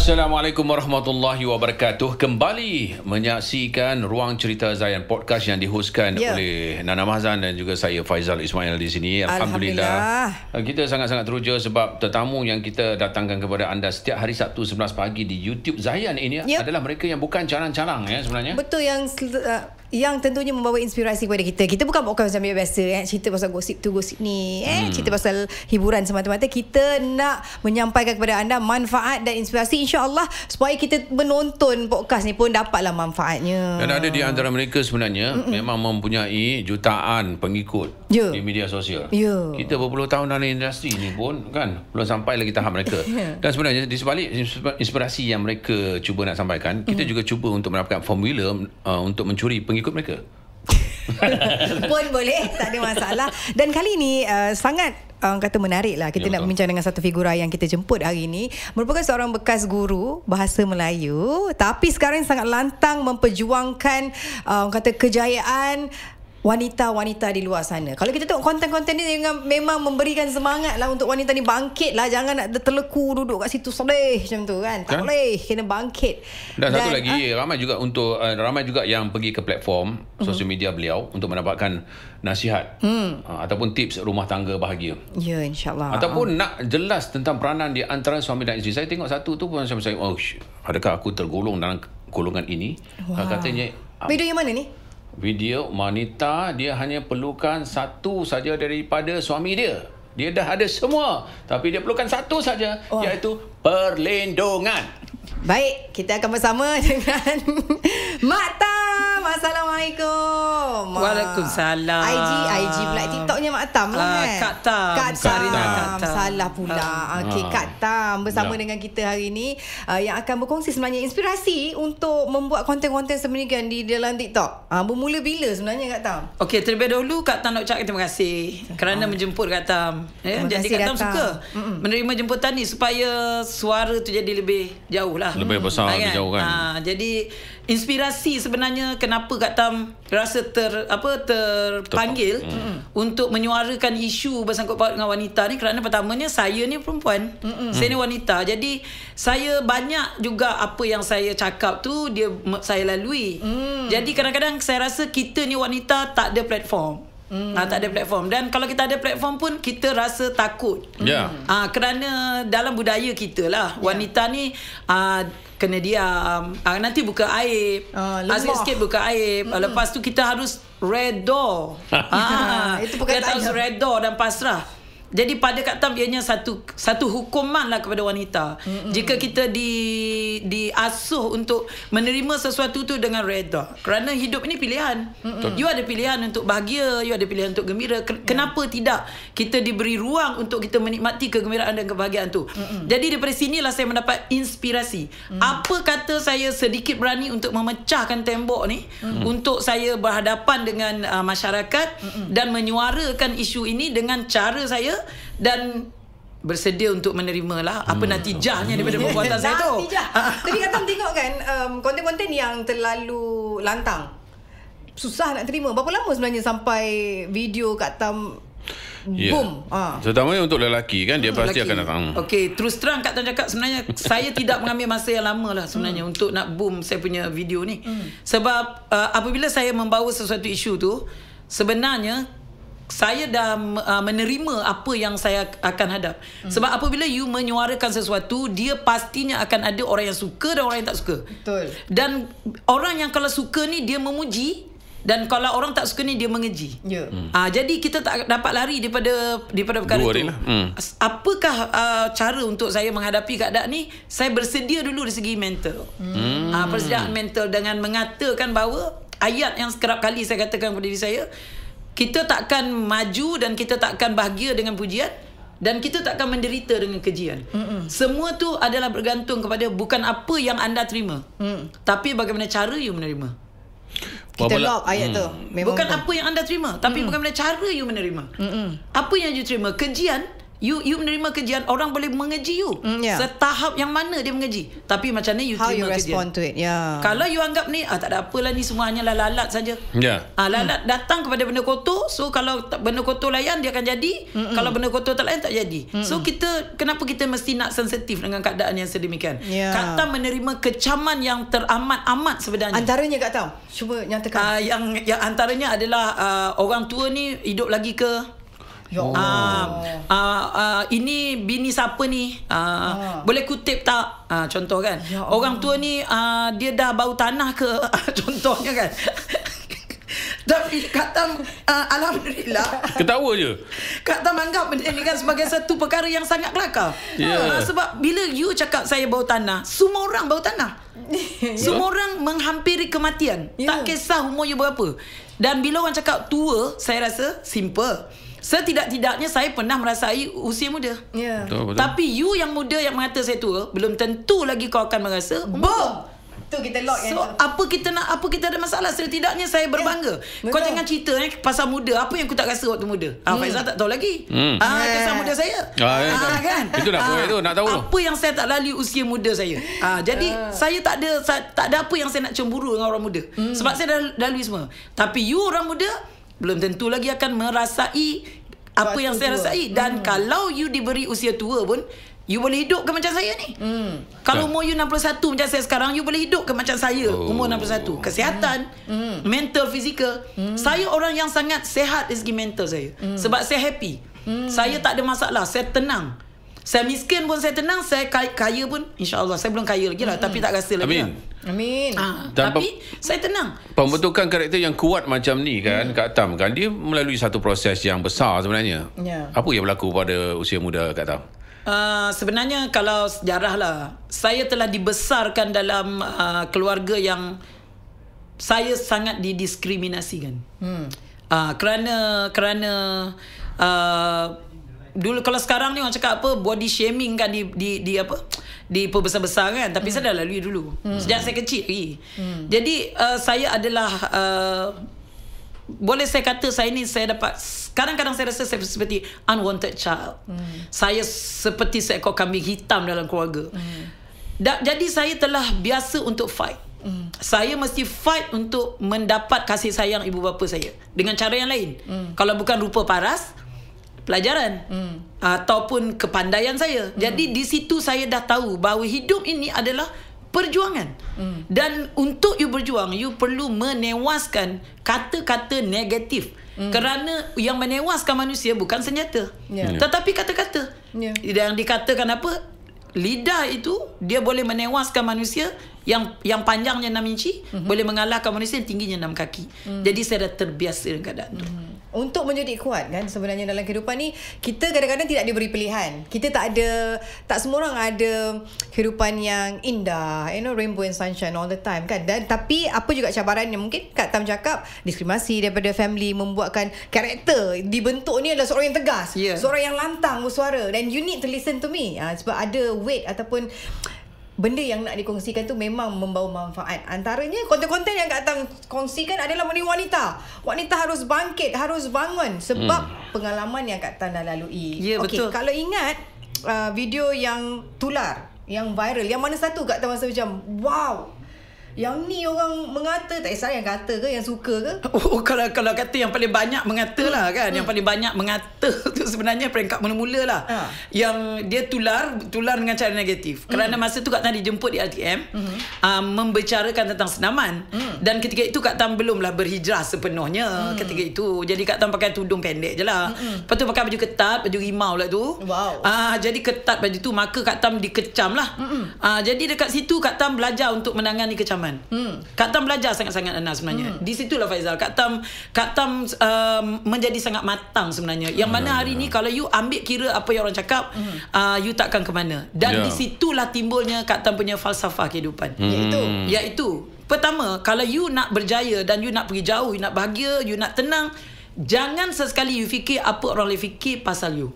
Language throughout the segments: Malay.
Assalamualaikum warahmatullahi wabarakatuh. Kembali menyaksikan Ruang Cerita Zayan, podcast yang dihoskan oleh Nana Mahzan dan juga saya Faizal Ismail di sini. Alhamdulillah. Kita sangat-sangat teruja sebab tetamu yang kita datangkan kepada anda setiap hari Sabtu 11 pagi di YouTube Zayan ini adalah mereka yang bukan calang-calang sebenarnya. Betul, yang tentunya membawa inspirasi kepada kita. Kita bukan macam biasa cerita pasal gosip tu gosip ni, cerita pasal hiburan semata-mata. Kita nak menyampaikan kepada anda manfaat dan inspirasi, insya-Allah, supaya kita menonton podcast ni pun dapatlah manfaatnya. Dan ada di antara mereka sebenarnya memang mempunyai jutaan pengikut di media sosial. Kita berpuluh tahun dalam industri ni pun kan belum sampai lagi tahap mereka. Dan sebenarnya di sebalik inspirasi yang mereka cuba nak sampaikan, kita juga cuba untuk mendapatkan formula untuk mencuri pengikut mereka. Pun boleh, tak ada masalah. Dan kali ni sangat kata menarik lah. Kita nak berbincang dengan satu figura yang kita jemput hari ini. Merupakan seorang bekas guru bahasa Melayu, tapi sekarang sangat lantang memperjuangkan kata kejayaan wanita-wanita di luar sana. Kalau kita tengok konten-konten ni memang memberikan semangat lah untuk wanita ni bangkit lah. Jangan nak terleku duduk kat situ sedih macam tu kan. Tak boleh, kena bangkit. Dan satu lagi, ramai juga yang pergi ke platform sosial media beliau untuk mendapatkan nasihat ataupun tips rumah tangga bahagia. Ya, insya-Allah. Ataupun nak jelas tentang peranan di antara suami dan isteri. Saya tengok satu tu pun saya adakah aku tergolong dalam golongan ini? Katanya video yang mana ni? Video wanita dia hanya perlukan satu saja daripada suami dia. Dia dah ada semua, tapi dia perlukan satu saja, iaitu perlindungan. Baik, kita akan bersama dengan Mak Tam. Assalamualaikum. Waalaikumsalam. IG pula TikToknya Mak Tam lah kan? Kak Tam. Kak Tam. Salah pula. Okey, Kak Tam bersama dengan kita hari ini yang akan berkongsi sebenarnya inspirasi untuk membuat konten-konten sedemikian di dalam TikTok. Bermula bila sebenarnya Kak Tam? Okey, terlebih dahulu Kak Tam nak ucapkan terima kasih kerana menjemput Kak Tam. Jadi Kak Tam suka menerima jemputan ni supaya suara tu jadi lebih jauh lah. Lebih besar, lebih jauh kan. Jadi inspirasi sebenarnya kenapa Kak Tam rasa terpanggil untuk menyuarakan isu bersangkut paut dengan wanita ni, kerana pertamanya saya ni perempuan, saya ni wanita. Jadi saya banyak juga apa yang saya cakap tu saya lalui. Jadi kadang-kadang saya rasa kita ni wanita tak ada platform. Tak ada platform. Dan kalau kita ada platform pun kita rasa takut. Kerana dalam budaya kita lah, wanita ni kena diam, nanti buka aib, sikit-sikit buka aib, lepas tu kita harus redha. Itu kita harus redha dan pasrah. Jadi pada Kak Tam ianya satu hukuman lah kepada wanita. Jika kita diasuh untuk menerima sesuatu tu dengan redha. Kerana hidup ini pilihan. You ada pilihan untuk bahagia, you ada pilihan untuk gembira. Kenapa tidak kita diberi ruang untuk kita menikmati kegembiraan dan kebahagiaan tu. Jadi daripada sinilah saya mendapat inspirasi. Apa kata saya sedikit berani untuk memecahkan tembok ni, untuk saya berhadapan dengan masyarakat dan menyuarakan isu ini dengan cara saya, dan bersedia untuk menerima lah apa natijahnya daripada perbuatan saya tu. Tapi Kak Tam tengok kan konten-konten yang terlalu lantang, susah nak terima. Berapa lama sebenarnya sampai video Kak Tam boom? Terutamanya untuk lelaki kan, dia pasti akan datang. Okey, terus terang Kak Tam cakap, sebenarnya saya tidak mengambil masa yang lama lah sebenarnya untuk nak boom saya punya video ni. Sebab apabila saya membawa sesuatu isu tu, sebenarnya saya dah menerima apa yang saya akan hadap. Sebab apabila you menyuarakan sesuatu, dia pastinya akan ada orang yang suka dan orang yang tak suka. Betul. Dan orang yang kalau suka ni dia memuji, dan kalau orang tak suka ni dia mengeji. Jadi kita tak dapat lari daripada perkara itu. Apakah cara untuk saya menghadapi keadaan ni? Saya bersedia dulu dari segi mental. Persediaan mental dengan mengatakan bahawa ayat yang kerap kali saya katakan kepada diri saya, kita takkan maju dan kita takkan bahagia dengan pujian, dan kita takkan menderita dengan kejian. Semua tu adalah bergantung kepada bukan apa yang anda terima, tapi bagaimana cara you menerima. Kita lock ayat tu. Bukan apa yang anda terima, tapi bagaimana cara you menerima. Apa yang you terima, kejian, You menerima kejian, orang boleh mengeji you. Setahap yang mana dia mengeji. Tapi macam ni you how terima you respond kejian. to it. Kalau you anggap ni tak ada apalah, ni semua hanyalah lalat saja. Lalat datang kepada benda kotor. So kalau benda kotor layan, dia akan jadi. Kalau benda kotor tak layan, tak jadi. So kenapa kita mesti nak sensitif dengan keadaan yang sedemikian? Kak Tam menerima kecaman yang teramat-amat sebenarnya. Antaranya Kak Tam, cuba nyatakan. Yang antaranya adalah orang tua ni hidup lagi ke? Ini bini siapa ni? Boleh kutip tak? Contoh kan. Orang tua ni dia dah bau tanah ke? Contohnya kan. Tapi Kak Tam alhamdulillah ketawa je. Kak Tam anggap benda ni kan sebagai satu perkara yang sangat kelakar. Sebab bila you cakap saya bau tanah, semua orang bau tanah. Semua orang menghampiri kematian. Tak kisah umur you berapa. Dan bila orang cakap tua, saya rasa simple. Setidak-tidaknya saya pernah merasai usia muda. Betul. Tapi you yang muda yang mengata saya tua, belum tentu lagi kau akan merasa umur. Tu kita lock yang apa kita ada masalah. Setidaknya saya berbangga. Kau jangan cerita pasal muda. Apa yang aku tak rasa waktu muda? Faizal tak tahu lagi. Kisah muda saya. Kan? Itu nak tu, nak tahu. Apa yang saya tak lalui usia muda saya. Jadi saya tak ada apa yang saya nak cemburu dengan orang muda. Sebab saya dah lalui semua. Tapi you orang muda belum tentu lagi akan merasai apa yang saya rasai. Dan kalau you diberi usia tua pun, you boleh hidup ke macam saya ni? Kalau umur you 61 macam saya sekarang, you boleh hidup ke macam saya umur 61? Kesihatan, mental, fizikal. Saya orang yang sangat sehat dari segi mental saya. Sebab saya happy. Saya tak ada masalah, saya tenang. Saya miskin pun saya tenang, saya kaya pun insya-Allah. Saya belum kaya lagi lah, tapi tak rasa lagi. Amin. Tapi saya tenang. Pembentukan karakter yang kuat macam ni kan, Kak Tam kan, dia melalui satu proses yang besar sebenarnya. Apa yang berlaku pada usia muda Kak Tam? Sebenarnya kalau sejarah lah, saya telah dibesarkan dalam keluarga yang saya sangat didiskriminasikan. Kerana dulu, kalau sekarang ni orang cakap apa, body shaming kan, di apa, diperbesar-besar kan. Tapi saya dah lalui dulu sejak saya kecil lagi. Jadi saya adalah boleh saya kata saya dapat, kadang-kadang saya rasa saya seperti unwanted child. Saya seperti seekor kambing hitam dalam keluarga. Jadi saya telah biasa untuk fight. Saya mesti fight untuk mendapat kasih sayang ibu bapa saya dengan cara yang lain. Kalau bukan rupa paras, pelajaran ataupun kepandaian saya. Jadi di situ saya dah tahu bahawa hidup ini adalah perjuangan. Dan untuk you berjuang, you perlu menewaskan kata-kata negatif. Kerana yang menewaskan manusia bukan senjata, tetapi kata-kata. Yang dikatakan apa? Lidah itu dia boleh menewaskan manusia yang panjangnya 6 inci, boleh mengalahkan manusia yang tingginya 6 kaki. Jadi saya dah terbiasa dengan keadaan itu. Untuk menjadi kuat kan sebenarnya dalam kehidupan ni, kita kadang-kadang tidak diberi pilihan. Kita tak semua orang ada kehidupan yang indah, rainbow and sunshine all the time kan. Dan tapi apa juga cabarannya, mungkin Kak Tam cakap diskriminasi daripada family membuatkan karakter dibentuk ni adalah seorang yang tegas, seorang yang lantang bersuara, dan you need to listen to me. Sebab ada weight ataupun benda yang nak dikongsikan tu memang membawa manfaat. Antaranya konten-konten yang Kak Tam kongsikan adalah mengenai wanita. Wanita harus bangkit, harus bangun sebab pengalaman yang Kak Tam dah lalui. Betul. Kalau ingat video yang tular, yang viral, yang mana satu Kak Tam rasa macam wow, yang ni orang mengata, tak kisah yang kata ke, yang suka ke? Kalau kata yang paling banyak mengata lah kan. Yang paling banyak mengata tu sebenarnya peringkat mula-mula lah. Yang dia tular dengan cara negatif. Kerana masa tu Kak Tam dijemput di RTM, membicarakan tentang senaman. Dan ketika itu Kak Tam belumlah berhijrah sepenuhnya ketika itu. Jadi Kak Tam pakai tudung pendek je lah. Lepas tu pakai baju ketat, baju rimau lah tu. Jadi ketat baju tu, maka Kak Tam dikecam lah. Jadi dekat situ Kak Tam belajar untuk menangani kecaman. Kak Tam belajar sangat-sangat Anas sebenarnya. Di situlah Faizal, Kak Tam menjadi sangat matang sebenarnya. Yang mana hari ni kalau you ambil kira apa yang orang cakap, you takkan ke mana. Dan di situlah timbulnya Kak Tam punya falsafah kehidupan. Iaitu pertama, kalau you nak berjaya dan you nak pergi jauh, you nak bahagia, you nak tenang, jangan sesekali you fikir apa orang lain fikir pasal you.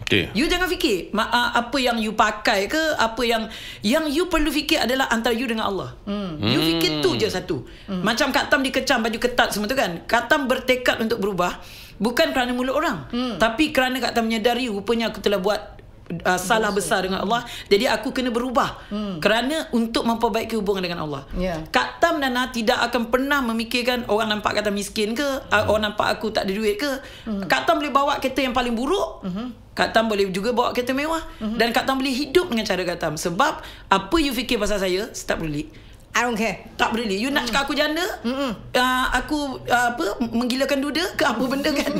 You jangan fikir apa yang you pakai ke, apa yang you perlu fikir adalah antara you dengan Allah. You fikir tu je satu. Macam Kak Tam dikecam baju ketat semua tu kan, Kak Tam bertekad untuk berubah. Bukan kerana mulut orang, tapi kerana Kak Tam menyedari rupanya aku telah buat salah besar dengan Allah. Jadi aku kena berubah kerana untuk memperbaiki hubungan dengan Allah. Kak Tam dan Nana tidak akan pernah memikirkan orang nampak Kak Tam miskin ke, orang nampak aku tak ada duit ke. Kak Tam boleh bawa kereta yang paling buruk, Kak Tam boleh juga bawa kereta mewah, dan Kak Tam boleh hidup dengan cara Kak Tam. Sebab apa you fikir pasal saya tak peduli. I don't care. Tak peduli. You nak cakap aku janda, aku menggilakan duda ke apa benda kan.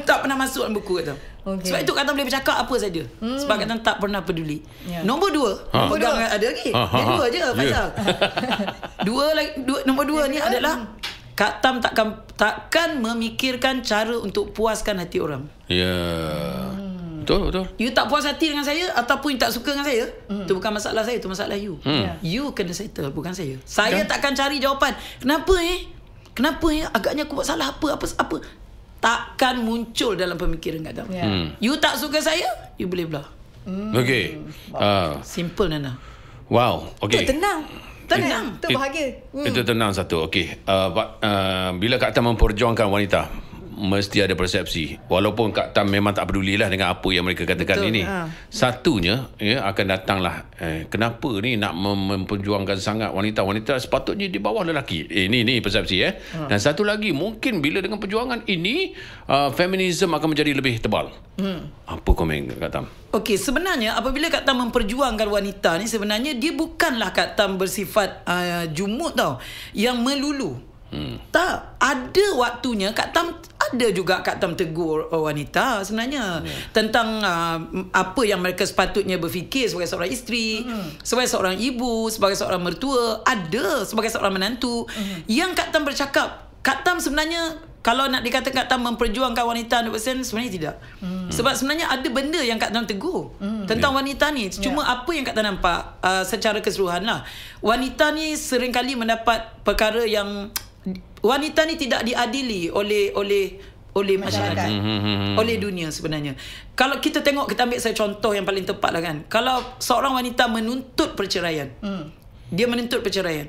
Tak pernah masuk dalam buku Kak Tam. Sebab itu Kak Tam boleh bercakap apa saja. Sebab Kak Tam tak pernah peduli. Nombor 2, ada lagi. Dia 2 je Faizal. Nombor 2 ni adalah Kak Tam takkan memikirkan cara untuk puaskan hati orang. Betul. You tak puas hati dengan saya ataupun you tak suka dengan saya, itu bukan masalah saya, itu masalah you. You kena settle, bukan saya. Saya takkan cari jawapan. Kenapa agaknya aku buat salah apa. Takkan muncul dalam pemikiran Kak Tam. You tak suka saya, you boleh belah. Okey. Simple Nana. Wow. Okey. Itu tenang. Itu bahagia. Itu tenang satu. Okey. Bila Kak Tam memperjuangkan wanita, mesti ada persepsi. Walaupun Kak Tam memang tak pedulilah dengan apa yang mereka katakan. Betul, ini. Satunya akan datanglah kenapa ni nak memperjuangkan sangat wanita-wanita, sepatutnya di bawah lelaki. Ini persepsi Dan satu lagi, mungkin bila dengan perjuangan ini feminisme akan menjadi lebih tebal. Apa komen Kak Tam? Okey, sebenarnya apabila Kak Tam memperjuangkan wanita ni, sebenarnya dia bukanlah Kak Tam bersifat jumut tau, yang melulu. Tak, ada waktunya Kak Tam ada juga Kak Tam tegur wanita sebenarnya tentang apa yang mereka sepatutnya berfikir sebagai seorang isteri, sebagai seorang ibu, sebagai seorang mertua, ada sebagai seorang menantu. Yang Kak Tam bercakap, Kak Tam sebenarnya kalau nak dikatakan Kak Tam memperjuangkan wanita 100%, sebenarnya tidak. Sebab sebenarnya ada benda yang Kak Tam tegur tentang wanita ni. Cuma apa yang Kak Tam nampak secara keseluruhan lah, wanita ni seringkali mendapat perkara yang wanita ni tidak diadili oleh masyarakat, oleh dunia sebenarnya. Kalau kita tengok, kita ambil saya contoh yang paling tepat lah kan. Kalau seorang wanita menuntut perceraian, dia menuntut perceraian,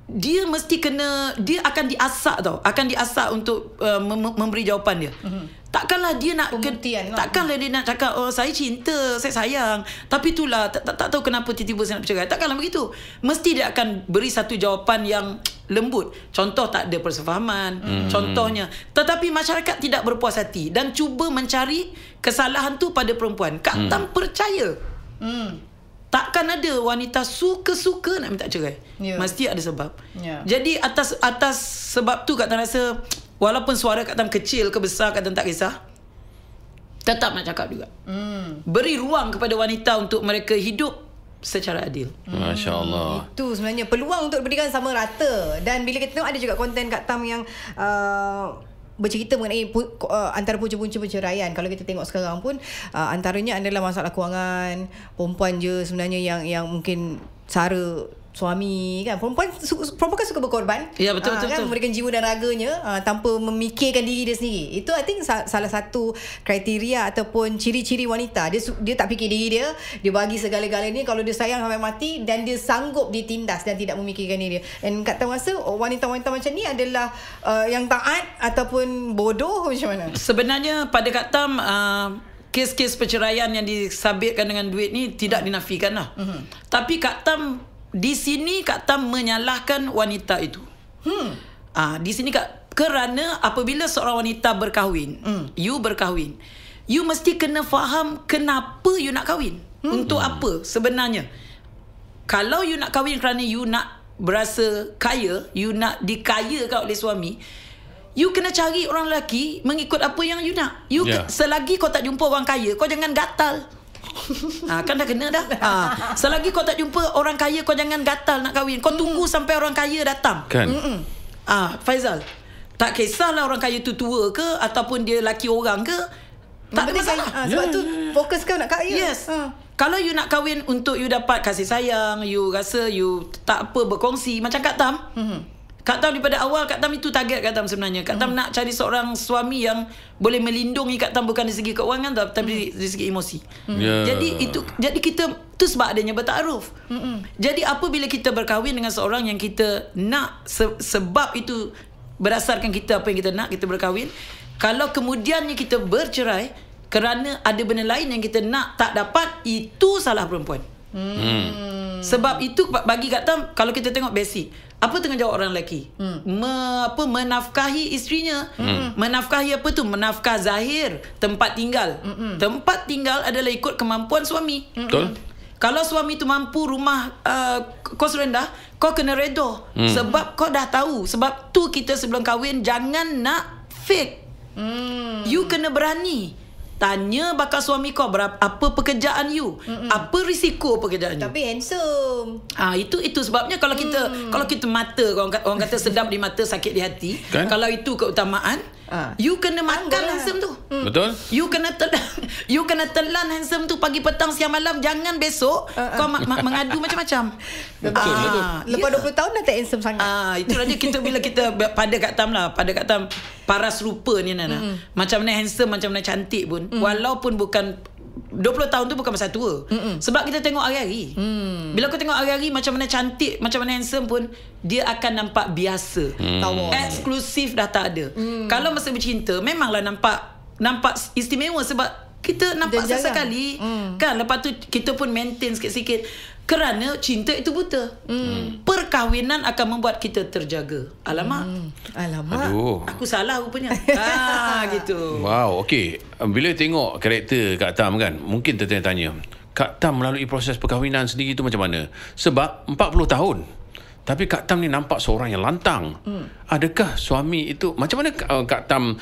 dia mesti dia akan diasak tau, akan diasak untuk memberi jawapan dia. Takkanlah dia nak takkanlah dia nak cakap saya cinta, saya sayang, tapi itulah tak tahu kenapa tiba-tiba saya nak bercerai. Takkanlah begitu. Mesti dia akan beri satu jawapan yang lembut. Contoh, tak ada persefahaman, contohnya. Tetapi masyarakat tidak berpuas hati dan cuba mencari kesalahan tu pada perempuan. Kak Tam percaya takkan ada wanita suka-suka nak minta cerai. Mesti ada sebab. Jadi atas sebab tu Kak Tam rasa, walaupun suara Kak Tam kecil ke besar, Kak Tam tak kisah, tetap nak cakap juga. Beri ruang kepada wanita untuk mereka hidup secara adil. Masya Allah. Itu sebenarnya peluang untuk berikan sama rata. Dan bila kita tengok ada juga konten Kak Tam yang bercerita mengenai antara punca-punca perceraian. Kalau kita tengok sekarang pun antaranya adalah masalah kewangan. Perempuan je sebenarnya yang mungkin cara suami kan. Perempuan kan suka berkorban. Ya, betul. Memberikan jiwa dan raganya tanpa memikirkan diri dia sendiri. Itu I think salah satu kriteria ataupun ciri-ciri wanita. Dia tak fikir diri dia, dia bagi segala-galanya. Kalau dia sayang sampai mati, dan dia sanggup ditindas dan tidak memikirkan diri dia. Dan Kak Tam rasa wanita-wanita macam ni adalah yang taat ataupun bodoh macam mana? Sebenarnya pada Kak Tam, kes-kes perceraian yang disabitkan dengan duit ni tidak dinafikan lah. Tapi Kak Tam di sini Kak Tam menyalahkan wanita itu. Di sini kerana apabila seorang wanita berkahwin, you berkahwin, you mesti kena faham kenapa you nak kahwin. Untuk apa sebenarnya? Kalau you nak kahwin kerana you nak berasa kaya, you nak dikayakan oleh suami, you kena cari orang lelaki mengikut apa yang you nak. Selagi kau tak jumpa orang kaya, kau jangan gatal. Kan dah kena dah. Selagi kau tak jumpa orang kaya, kau jangan gatal nak kahwin. Kau tunggu sampai orang kaya datang kan. Faizal, tak kisahlah orang kaya tu tua ke ataupun dia laki orang ke, tak ada masalah. Sebab tu fokus kau nak kaya. Yes. Kalau you nak kahwin untuk you dapat kasih sayang, you rasa you tak apa berkongsi, macam Kak Tam. Kak Tam daripada awal, Kak Tam itu target Kak Tam sebenarnya. Kak Tam nak cari seorang suami yang boleh melindungi Kak Tam, bukan dari segi keuangan tapi dari segi emosi. Jadi kita tu sebab adanya bertaaruf. Jadi apabila kita berkahwin dengan seorang yang kita nak sebab itu berdasarkan kita apa yang kita nak, kita berkahwin, Kalau kemudiannya kita bercerai kerana ada benda lain yang kita nak tak dapat, itu salah perempuan. Sebab itu bagi Kak Tam, kalau kita tengok basic, apa tanggungjawab orang lelaki? Menafkahi isterinya. Menafkahi apa tu? Menafkah zahir, tempat tinggal. Tempat tinggal adalah ikut kemampuan suami. Betul. Kalau suami tu mampu rumah kos rendah, kau kena redha. Sebab kau dah tahu. Sebab tu kita sebelum kahwin jangan nak fake. You kena berani. Tanya bakal suami kau apa pekerjaan you, apa risiko pekerjaan you. Tapi handsome. Itu sebabnya kalau kita mata, orang kata sedap di mata, sakit di hati. Kan? Kalau itu keutamaan, you kena makan handsome tu. Betul. You kena telan handsome tu pagi, petang, siang, malam. Jangan besok kau mengadu macam-macam. Betul. Lepas 20 tahun dah tak handsome sangat. Itu saja bila kita pada Kak Tam paras rupa ni Nana. Macam mana handsome, macam mana cantik pun, walaupun bukan 20 tahun tu bukan masa tua. Sebab kita tengok hari-hari. Bila kau tengok hari-hari macam mana cantik, macam mana handsome pun, dia akan nampak biasa. Eksklusif dah tak ada. Kalau masa bercinta memanglah nampak istimewa sebab kita nampak sesekali. Kan, lepas tu kita pun maintain sikit-sikit. Kerana cinta itu buta. Perkahwinan akan membuat kita terjaga. Alamak. Aduh. Aku salah rupanya. Gitu. Wow, okey. Bila tengok karakter Kak Tam kan, mungkin tertanya-tanya, Kak Tam melalui proses perkahwinan sendiri tu macam mana? Sebab 40 tahun. Tapi Kak Tam ni nampak seorang yang lantang. Adakah suami itu, macam mana Kak Tam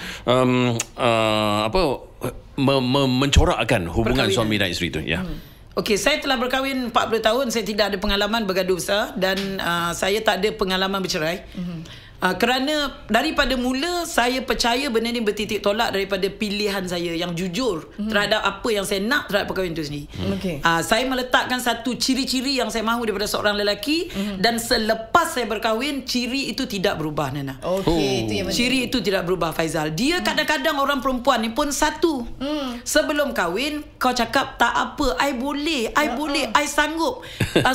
mencorakkan hubungan suami dan isteri tu? Ya. Okey, saya telah berkahwin 40 tahun. Saya tidak ada pengalaman bergaduh besar dan saya tak ada pengalaman bercerai. Kerana daripada mula saya percaya benda ni bertitik tolak daripada pilihan saya yang jujur terhadap apa yang saya nak terhadap perkahwinan itu sendiri. Saya meletakkan satu ciri-ciri yang saya mahu daripada seorang lelaki, dan selepas saya berkahwin, ciri itu tidak berubah, Nana. Ciri itu tidak berubah, Faizal. Dia kadang-kadang orang perempuan ni pun satu. Sebelum kahwin kau cakap tak apa, I boleh, I sanggup.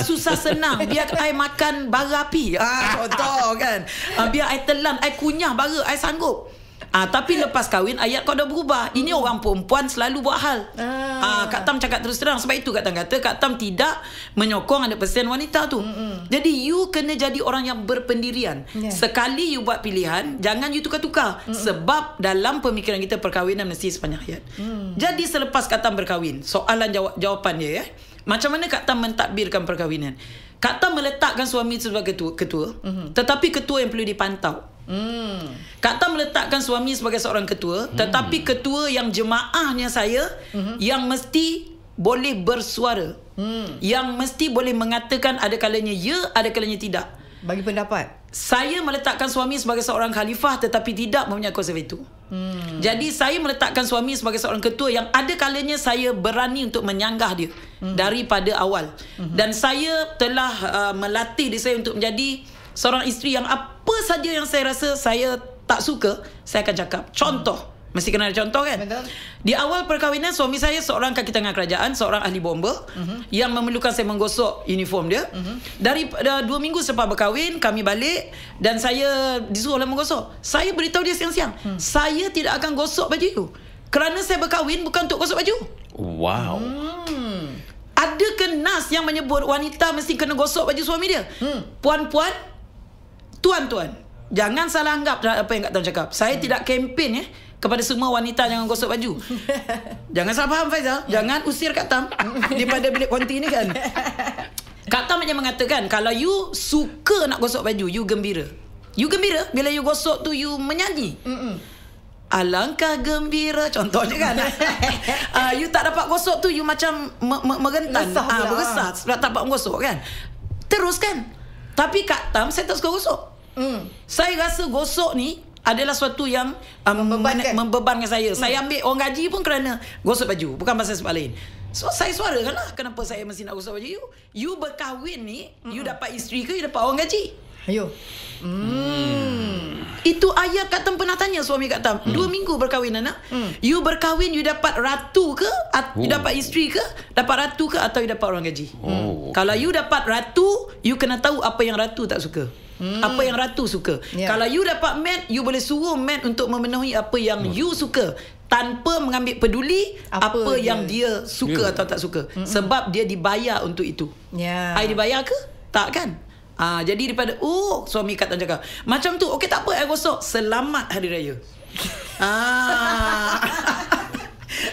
Susah senang, biar I makan bara api. Contoh kan. Biar I telan, I kunyah bara, I sanggup. Tapi lepas kahwin ayat kau dah berubah. Ini orang perempuan selalu buat hal. Kak Tam cakap terus terang. Sebab itu Kak Tam kata Kak Tam tidak menyokong 100% wanita tu. Jadi you kena jadi orang yang berpendirian. Sekali you buat pilihan, jangan you tukar-tukar. Sebab dalam pemikiran kita perkahwinan mesti sepanjang hayat. Jadi selepas Kak Tam berkahwin, soalan jawapan dia macam mana Kak Tam mentadbirkan perkahwinan? Kak Tam meletakkan suami sebagai ketua, tetapi ketua yang perlu dipantau. Kak Tam meletakkan suami sebagai seorang ketua, tetapi ketua yang jemaahnya saya, yang mesti boleh bersuara, yang mesti boleh mengatakan ada kalanya ya, ada kalanya tidak. Bagi pendapat. Saya meletakkan suami sebagai seorang khalifah tetapi tidak mempunyai kuasa veto. Jadi saya meletakkan suami sebagai seorang ketua yang ada kalanya saya berani untuk menyanggah dia daripada awal. Dan saya telah melatih diri saya untuk menjadi seorang isteri yang apa saja yang saya rasa saya tak suka, saya akan cakap. Contoh, mesti kena ada contoh kan? Betul. Di awal perkahwinan, suami saya seorang kaki tangan kerajaan, seorang ahli bomba yang memerlukan saya menggosok uniform dia. Dari 2 minggu selepas berkahwin, kami balik dan saya disuruh oleh menggosok. Saya beritahu dia siang-siang, saya tidak akan gosok baju you. Kerana saya berkahwin bukan untuk gosok baju. Wow. Ada ke nas yang menyebut wanita mesti kena gosok baju suami dia? Puan-puan, tuan-tuan, jangan salah anggap apa yang Kak Tam cakap. Saya tidak kempen kepada semua wanita jangan gosok baju. Jangan salah faham, Faizal. Jangan usir Kak Tam daripada bilik konti ni kan. Kak Tam hanya mengatakan kalau you suka nak gosok baju, you gembira. You gembira bila you gosok tu, you menyanyi. Alangkah gembira, contohnya kan. You tak dapat gosok tu, you macam merentan, bergesah sebab tak dapat menggosok kan. Terus kan. Tapi Kak Tam, saya tak suka gosok. Saya rasa gosok ni adalah suatu yang membebankan saya. Saya ambil orang gaji pun kerana gosok baju, bukan pasal sebab lain. So saya suarakan lah kenapa saya mesti nak gosok baju you. You berkahwin ni, you dapat isteri ke you dapat orang gaji? Ayo. Itu ayat Kak Tam pernah tanya suami Kak Tam. 2 minggu berkahwin anak. You berkahwin, you dapat ratu ke? You dapat isteri ke? Dapat ratu ke? Atau you dapat orang gaji? Kalau you dapat ratu, you kena tahu apa yang ratu tak suka. Apa yang ratu suka. Kalau you dapat maid, you boleh suruh maid untuk memenuhi apa yang you suka, tanpa mengambil peduli apa yang dia suka atau tak suka. Sebab dia dibayar untuk itu. I dibayar ke? Tak kan? Jadi daripada suami Kak Tam cakap macam tu, okey tak apa, I gosok. Selamat Hari Raya.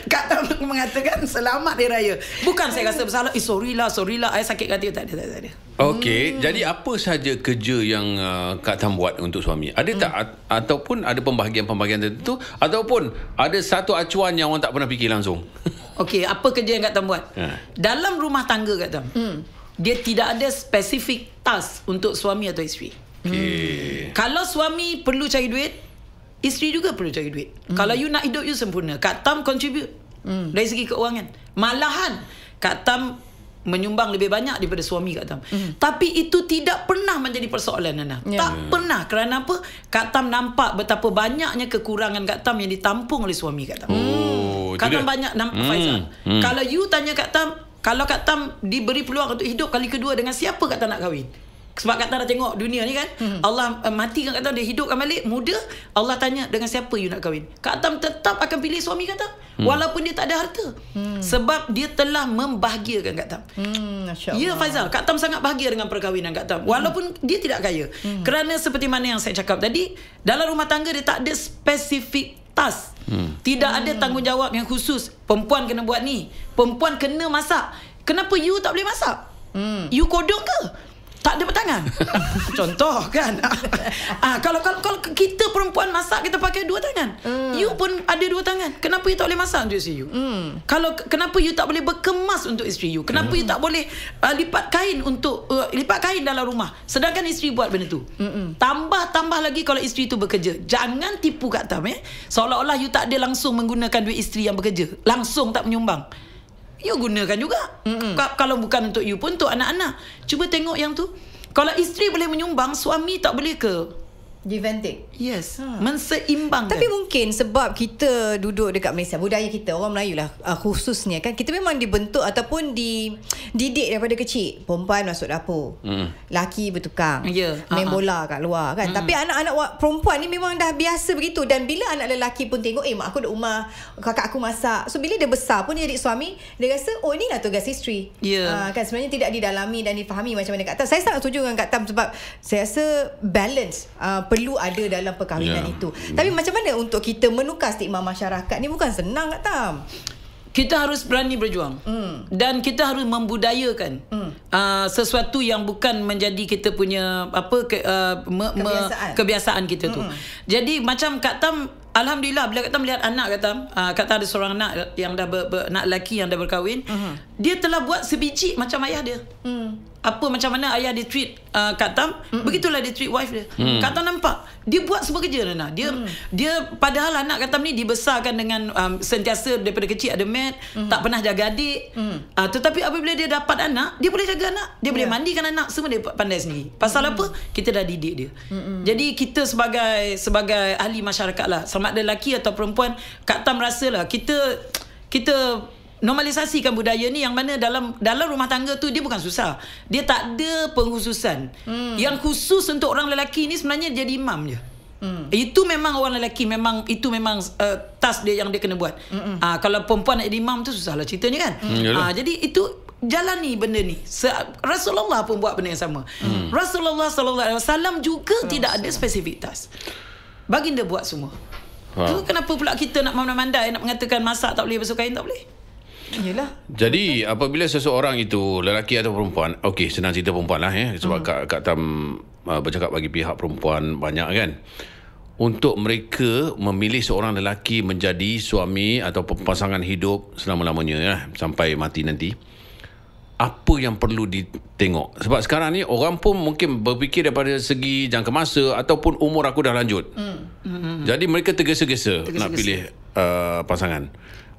Kak Tam mengatakan selamat Hari Raya. Bukan saya rasa bersalah, sorry lah, I sakit hati. Tak ada. Okey, jadi apa saja kerja yang Kak Tam buat untuk suami? Ada tak ataupun ada pembahagian-pembahagian tertentu, ataupun ada satu acuan yang orang tak pernah fikir langsung? Okey, apa kerja yang Kak Tam buat? Dalam rumah tangga Kak Tam, dia tidak ada spesifik task untuk suami atau isteri. Kalau suami perlu cari duit, isteri juga perlu cari duit. Kalau you nak hidup you sempurna, Kak Tam contribute dari segi keuangan. Malahan Kak Tam menyumbang lebih banyak daripada suami Kak Tam. Tapi itu tidak pernah menjadi persoalan, Nana. Tak pernah. Kerana apa? Kak Tam nampak betapa banyaknya kekurangan Kak Tam yang ditampung oleh suami Kak Tam. Kak Tam banyak nampak, Faizal. Kalau you tanya Kak Tam, kalau Kak Tam diberi peluang untuk hidup kali kedua, dengan siapa Kak Tam nak kahwin? Sebab Kak Tam dah tengok dunia ni kan. Allah matikan Kak Tam, dia hidupkan balik muda. Allah tanya, dengan siapa you nak kahwin? Kak Tam tetap akan pilih suami Kak Tam, walaupun dia tak ada harta. Sebab dia telah membahagiakan Kak Tam. Ya Faizal, Kak Tam sangat bahagia dengan perkahwinan Kak Tam, walaupun dia tidak kaya. Kerana seperti mana yang saya cakap tadi, dalam rumah tangga dia tak ada spesifik task. Tidak ada tanggungjawab yang khusus. Perempuan kena buat ni, perempuan kena masak. Kenapa you tak boleh masak? You kodok ke? Tak ada bertangan. Contoh kan. Kalau kita perempuan masak, kita pakai dua tangan. You pun ada dua tangan. Kenapa you tak boleh masak untuk isteri you? Kenapa you tak boleh berkemas untuk isteri you? Kenapa you tak boleh lipat kain untuk lipat kain dalam rumah, sedangkan isteri buat benda tu? Tambah lagi kalau isteri tu bekerja. Jangan tipu Kak Tam, seolah-olah you tak ada langsung menggunakan duit isteri yang bekerja, langsung tak menyumbang. You gunakan juga. Kalau bukan untuk you pun untuk anak-anak. Cuba tengok yang tu. Kalau isteri boleh menyumbang, suami tak boleh ke? Give and take. Yes. Menseimbangkan. Tapi mungkin sebab kita duduk dekat Malaysia, budaya kita, orang Melayu lah khususnya kan, kita memang dibentuk ataupun didik daripada kecil. Perempuan masuk dapur, laki bertukang, main bola kat luar kan. Tapi anak-anak perempuan ni memang dah biasa begitu. Dan bila anak lelaki pun tengok, mak aku duduk rumah, kakak aku masak. So bila dia besar pun, dia jadi suami, dia rasa inilah tugas isteri. Kan sebenarnya tidak didalami dan difahami macam mana Kak Tam. Saya sangat setuju dengan Kak Tam, sebab saya rasa balance perlu ada dalam perkahwinan itu. Tapi macam mana untuk kita menukar stigma masyarakat ni? Bukan senang Kak Tam. Kita harus berani berjuang. Dan kita harus membudayakan sesuatu yang bukan menjadi kita punya kebiasaan kita tu. Jadi macam Kak Tam, alhamdulillah bila Kak Tam melihat anak Kak Tam ada seorang anak yang dah anak lelaki yang dah berkahwin. Dia telah buat sebiji macam ayah dia. Macam mana ayah dia treat Kak Tam, begitulah dia treat wife dia. Kak Tam nampak dia buat semua kerja, Nana. Dia padahal anak Kak Tam ni dibesarkan dengan sentiasa daripada kecil ada maid, tak pernah jaga adik. Tetapi apabila dia dapat anak, dia boleh jaga anak, dia boleh mandikan anak, semua dia pandai sendiri. Pasal apa? Kita dah didik dia. Jadi kita sebagai ahli masyarakat lah, sama ada lelaki atau perempuan, Kak Tam rasalah kita normalisasikan budaya ni, yang mana dalam rumah tangga tu dia bukan susah. Dia tak ada pengkhususan. Yang khusus untuk orang lelaki ni sebenarnya jadi imam je. Itu memang orang lelaki, itu memang task dia yang dia kena buat. Kalau perempuan nak jadi imam tu susahlah ceritanya kan. Jadi itu jalani benda ni. Rasulullah pun buat benda yang sama. Rasulullah SAW juga tidak ada spesifik task. Baginda buat semua. Kenapa pula kita nak mandai nak mengatakan masak tak boleh, basuh kain tak boleh? Yelah. Jadi apabila seseorang itu lelaki atau perempuan, okey, senang cerita perempuan lah sebab Kak Tam bercakap bagi pihak perempuan banyak kan, untuk mereka memilih seorang lelaki menjadi suami atau pasangan hidup selama-lamanya sampai mati nanti. Apa yang perlu ditengok? Sebab sekarang ni orang pun mungkin berfikir daripada segi jangka masa ataupun umur aku dah lanjut. Jadi mereka tergesa-gesa nak pilih pasangan.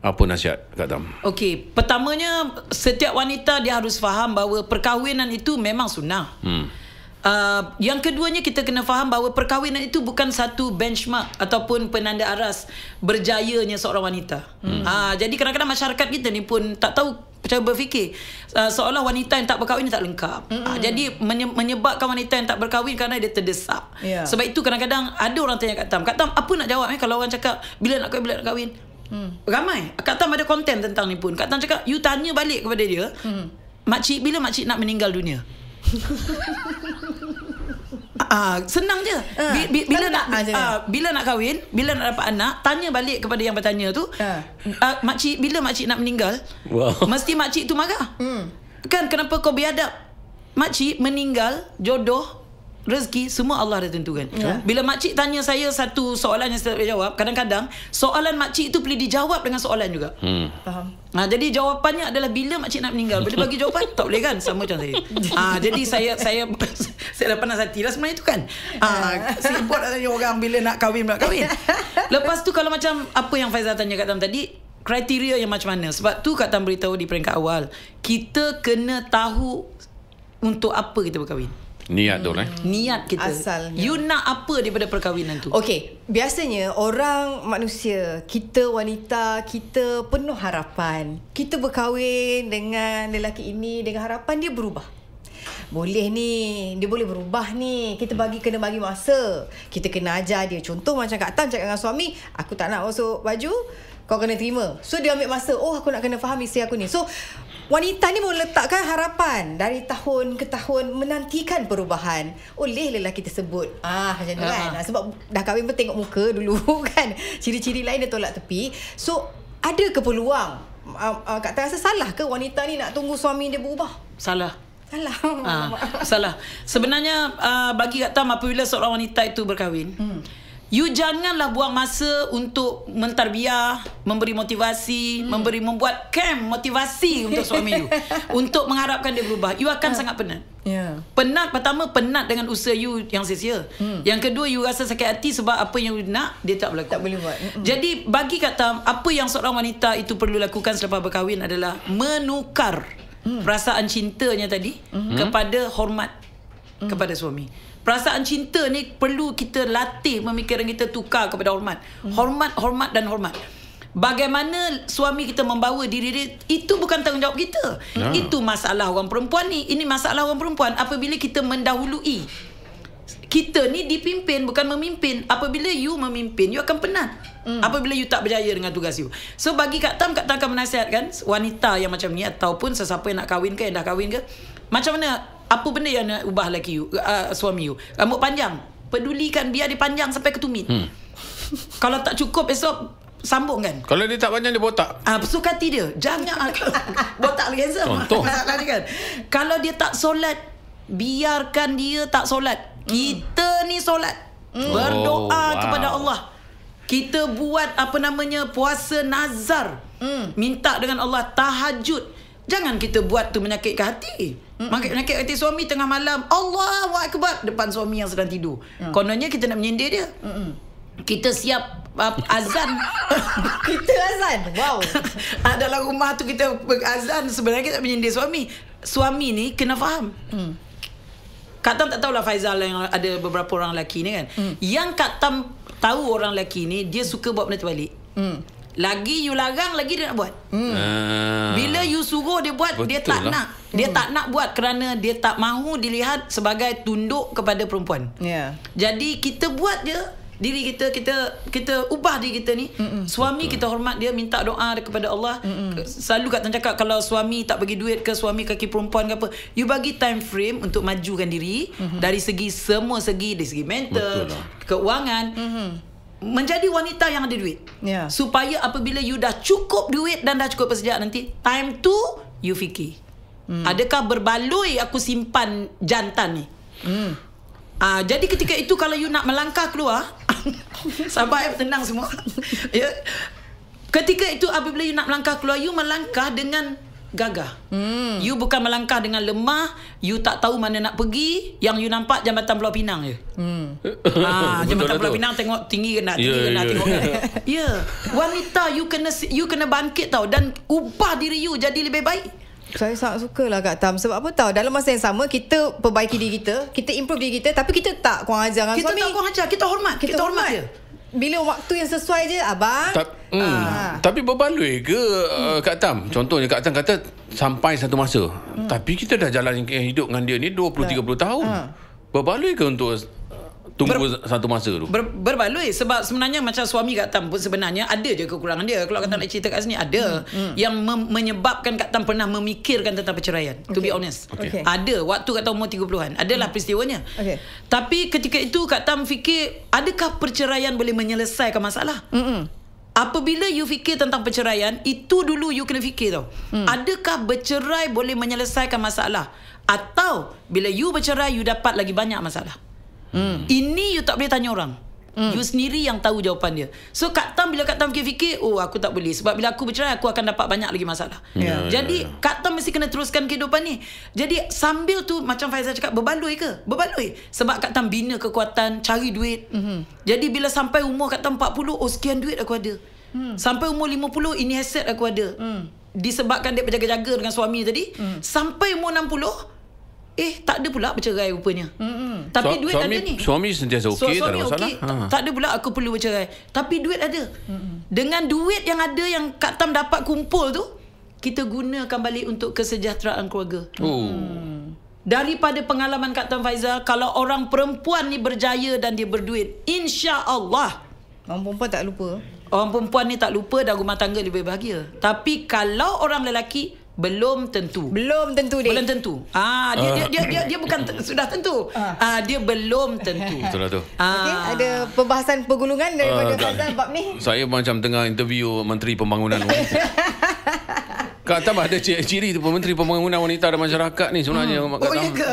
Apa nasihat Kak Tam? Okey, pertamanya setiap wanita dia harus faham bahawa perkahwinan itu memang sunnah. Yang keduanya kita kena faham bahawa perkahwinan itu bukan satu benchmark ataupun penanda aras berjayanya seorang wanita. Jadi kadang-kadang masyarakat kita ni pun tak tahu cara berfikir. Seolah wanita yang tak berkahwin ni tak lengkap. Jadi menyebabkan wanita yang tak berkahwin kerana dia terdesak. Sebab itu kadang-kadang ada orang tanya Kak Tam, apa nak jawab kalau orang cakap bila nak kahwin? Ramai. Kak Tam ada konten tentang ni pun. Kak Tam cakap, you tanya balik kepada dia, makcik, bila makcik nak meninggal dunia? Senang je. Bila nak kahwin, bila nak dapat anak, tanya balik kepada yang bertanya tu, makcik, bila makcik nak meninggal? Mesti makcik tu marah. Kan kenapa kau biadab? Makcik meninggal, jodoh, rezeki semua Allah dah tentukan. Bila makcik tanya saya satu soalan yang saya tak boleh jawab, kadang-kadang soalan makcik itu boleh dijawab dengan soalan juga. Faham. Jadi jawapannya adalah bila makcik nak meninggal. Bila bagi jawapan tak boleh kan, sama macam saya. Jadi saya dah panas hati lah sebenarnya itu kan. Sibuk nak tanya orang bila nak kahwin. Lepas tu kalau macam apa yang Faizal tanya Kak Tam tadi, kriteria yang macam mana? Sebab tu Kak Tam beritahu di peringkat awal, kita kena tahu untuk apa kita berkahwin. Niat tu niat kita asalnya. You nak apa daripada perkahwinan tu? Okey, biasanya orang manusia, kita wanita, kita penuh harapan. Kita berkahwin dengan lelaki ini dengan harapan dia berubah. Boleh ni, dia boleh berubah ni. Kita kena bagi masa. Kita kena ajar dia. Contoh macam Kak Tan cakap dengan suami, aku tak nak masuk baju, kau kena terima. So dia ambil masa. Aku nak kena faham isteri aku ni. So wanita ni meletakkan harapan dari tahun ke tahun, menantikan perubahan oleh lelaki tersebut. Macam tu kan. Sebab dah kahwin pun tengok muka dulu kan. Ciri-ciri lain dia tolak tepi. So ada ke peluang? Kak Tan rasa salah ke wanita ni nak tunggu suami dia berubah? Salah. Sebenarnya bagi Kak Tam, apabila seorang wanita itu berkahwin, you janganlah buang masa untuk mentarbiah, memberi motivasi, membuat camp motivasi untuk suami you untuk mengharapkan dia berubah. You akan sangat penat. Penat, pertama penat dengan usaha you yang sia-sia. Yang kedua, you rasa sakit hati sebab apa yang you nak dia tak berlaku. Tak boleh buat. Jadi bagi Kak Tam, apa yang seorang wanita itu perlu lakukan selepas berkahwin adalah menukar perasaan cintanya tadi kepada hormat kepada suami. Perasaan cinta ni perlu kita latih pemikiran kita, tukar kepada hormat. Hormat dan hormat. Bagaimana suami kita membawa diri dia, itu bukan tanggungjawab kita. Itu masalah orang perempuan ni. Ini masalah orang perempuan apabila kita mendahului. Kita ni dipimpin, bukan memimpin. Apabila you memimpin, you akan penat. Apabila you tak berjaya dengan tugas you. So bagi Kak Tam akan menasihatkan wanita yang macam ni, ataupun sesiapa yang nak kahwin ke, yang dah kahwin ke, macam mana, apa benda yang nak ubah lelaki you, suami you? Rambut panjang, pedulikan biar dia panjang sampai ke tumit. Kalau tak cukup, esok sambung kan. Kalau dia tak panjang, dia botak. Suka hati dia. Jangan botak lagi handsome. Masalah ni kan. Kalau dia tak solat, biarkan dia tak solat. Kita ni solat. Berdoa kepada Allah. Kita buat puasa nazar. Minta dengan Allah, tahajud. Jangan kita buat tu menyakitkan hati. Menyakitkan hati suami tengah malam, Allahu Akbar depan suami yang sedang tidur. Kononnya kita nak menyindir dia. Kita siap azan. Kita azan. Wow. Dalam rumah tu kita berazan, sebenarnya kita menyindir suami. Suami ni kena faham. Kak Tam tak tahulah Faizal yang ada beberapa orang lelaki ni kan. Yang Kak Tam tahu orang lelaki ni, dia suka buat benda terbalik. Lagi you larang, lagi dia nak buat. Bila you suruh dia buat, betul dia tak nak. Dia tak nak buat kerana dia tak mahu dilihat sebagai tunduk kepada perempuan. Jadi kita buat je diri kita, kita ubah diri kita ni. Suami betul. Kita hormat dia, minta doa kepada Allah. Selalu Kak Tan cakap, kalau suami tak bagi duit ke, suami kaki perempuan ke apa, you bagi time frame untuk majukan diri dari segi semua segi, dari segi mental, keuangan. Menjadi wanita yang ada duit. Supaya apabila you dah cukup duit dan dah cukup persediaan nanti, time tu you fikir, adakah berbaloi aku simpan jantan ni? Jadi ketika itu kalau you nak melangkah keluar, sabar, tenang semua. Ketika itu apabila you nak melangkah keluar, you melangkah dengan gagah. You bukan melangkah dengan lemah. You tak tahu mana nak pergi. Yang you nampak Jambatan Pulau Pinang je. Jambatan Pulau Pinang tengok tinggi ke nak, tinggi ke nak, tengok kan. Wanita, you kena bangkit tau, dan ubah diri you jadi lebih baik. Saya sangat sukalah Kak Tam. Sebab apa tahu, dalam masa yang sama kita perbaiki diri kita, kita improve diri kita, tapi kita tak kurang ajar dengan suami. Kita tak kurang ajar, kita hormat. Kita hormat dia. bila waktu yang sesuai je abang. Tapi berbaloi ke Kak Tam? Contohnya Kak Tam kata sampai satu masa. Tapi kita dah jalan hidup dengan dia ni 20-30 tahun. Berbaloi ke untuk tunggu satu masa tu? Berbaloi. Sebab sebenarnya macam suami Kak Tam pun sebenarnya ada je kekurangan dia. Kalau Kak Tam nak cerita kat sini, ada yang menyebabkan Kak Tam pernah memikirkan tentang perceraian. To be honest. Ada. Waktu Kak Tam umur 30-an. Adalah peristiwanya. Tapi ketika itu Kak Tam fikir, adakah perceraian boleh menyelesaikan masalah? Apabila you fikir tentang perceraian, itu dulu you kena fikir tau. Adakah bercerai boleh menyelesaikan masalah? Atau bila you bercerai, you dapat lagi banyak masalah? Ini you tak boleh tanya orang. You sendiri yang tahu jawapan dia. So Kak Tam, bila Kak Tam fikir, oh aku tak boleh, sebab bila aku bercerai aku akan dapat banyak lagi masalah. Jadi Kak Tam mesti kena teruskan kehidupan ni. Jadi sambil tu macam Faizal cakap, berbaloi ke? Berbaloi. Sebab Kak Tam bina kekuatan, cari duit. Jadi bila sampai umur Kak Tam 40, oh sekian duit aku ada. Sampai umur 50, ini aset aku ada. Disebabkan dia berjaga-jaga dengan suami tadi. Sampai umur 60, tak ada pula bercerai rupanya. Tapi duit ada ni. Suami sentiasa okey, tak ada masalah. Tak ada pula aku perlu bercerai. Tapi duit ada. Dengan duit yang ada, yang Kak Tam dapat kumpul tu, kita gunakan balik untuk kesejahteraan keluarga. Daripada pengalaman Kak Tam Faizal, kalau orang perempuan ni berjaya dan dia berduit, insya-Allah orang perempuan tak lupa. Orang perempuan ni tak lupa dan rumah tangga lebih bahagia. Tapi kalau orang lelaki, belum tentu. Belum tentu dia. Belum tentu. Dia bukan sudah tentu. Dia belum tentu. Betul lah tu. Okey, ada pembahasan pergulungan daripada Faizal bab ni. Saya macam tengah interview Menteri Pembangunan Wanita. Kak Tam ada ciri tu, Menteri Pembangunan Wanita dan Masyarakat ni sebenarnya. Oh ya ke?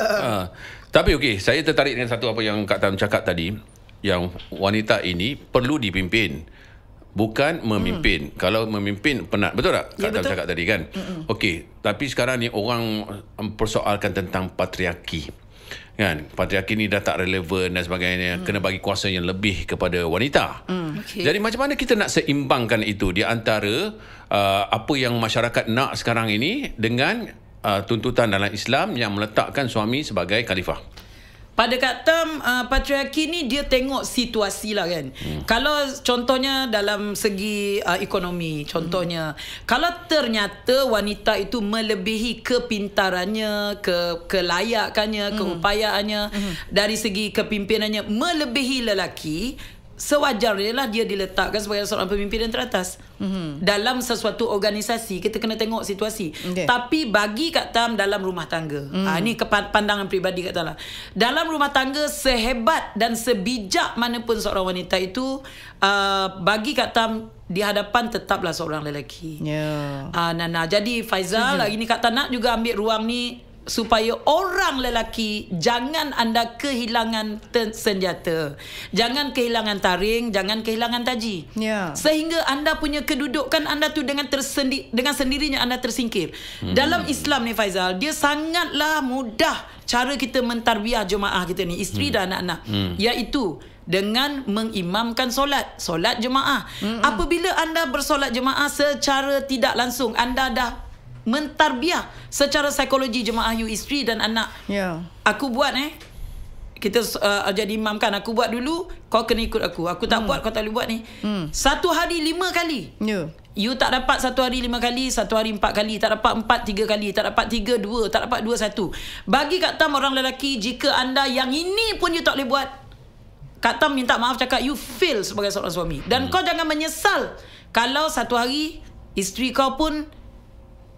Tapi okey, saya tertarik dengan satu apa yang Kak Tam cakap tadi, yang wanita ini perlu dipimpin, bukan memimpin. Kalau memimpin penat. Betul tak? Kak Tam cakap tadi kan? Okey, tapi sekarang ni orang persoalkan tentang patriarki. Kan? Patriarki ni dah tak relevan dan sebagainya. Kena bagi kuasa yang lebih kepada wanita. Jadi macam mana kita nak seimbangkan itu di antara apa yang masyarakat nak sekarang ini dengan tuntutan dalam Islam yang meletakkan suami sebagai khalifah? Pada Kak Tam, patriarki ni dia tengok situasi lah kan. Kalau contohnya dalam segi ekonomi, contohnya kalau ternyata wanita itu melebihi kepintarannya, kelayakannya, keupayaannya, dari segi kepimpinannya melebihi lelaki, sewajarnya lah dia diletakkan sebagai seorang pemimpin yang teratas. Dalam sesuatu organisasi, kita kena tengok situasi. Tapi bagi Kak Tam dalam rumah tangga, ini pandangan peribadi Kak Tam lah. Dalam rumah tangga, sehebat dan sebijak manapun seorang wanita itu, bagi Kak Tam, di hadapan tetaplah seorang lelaki. Jadi Faizal, hari ni Kak Tam nak juga ambil ruang ni supaya orang lelaki jangan anda kehilangan senjata, jangan kehilangan taring, jangan kehilangan taji, sehingga anda punya kedudukan anda tu dengan sendirinya anda tersingkir. Dalam Islam ni Faizal, dia sangatlah mudah cara kita mentarbiah jemaah kita ni, isteri dan anak-anak, iaitu dengan mengimamkan solat jemaah. Apabila anda bersolat jemaah secara tidak langsung, anda dah mentarbiah secara psikologi jemaah you, isteri dan anak. Aku buat kita jadi imam kan, aku buat dulu, kau kena ikut aku. Aku tak buat, kau tak boleh buat ni. Satu hari 5 kali. You tak dapat satu hari 5 kali, satu hari 4 kali, tak dapat 4 3 kali, tak dapat 3 2, tak dapat 2 1. Bagi Kak Tam orang lelaki, jika anda yang ini pun you tak boleh buat, Kak Tam minta maaf cakap you fail sebagai seorang suami. Dan kau jangan menyesal kalau satu hari isteri kau pun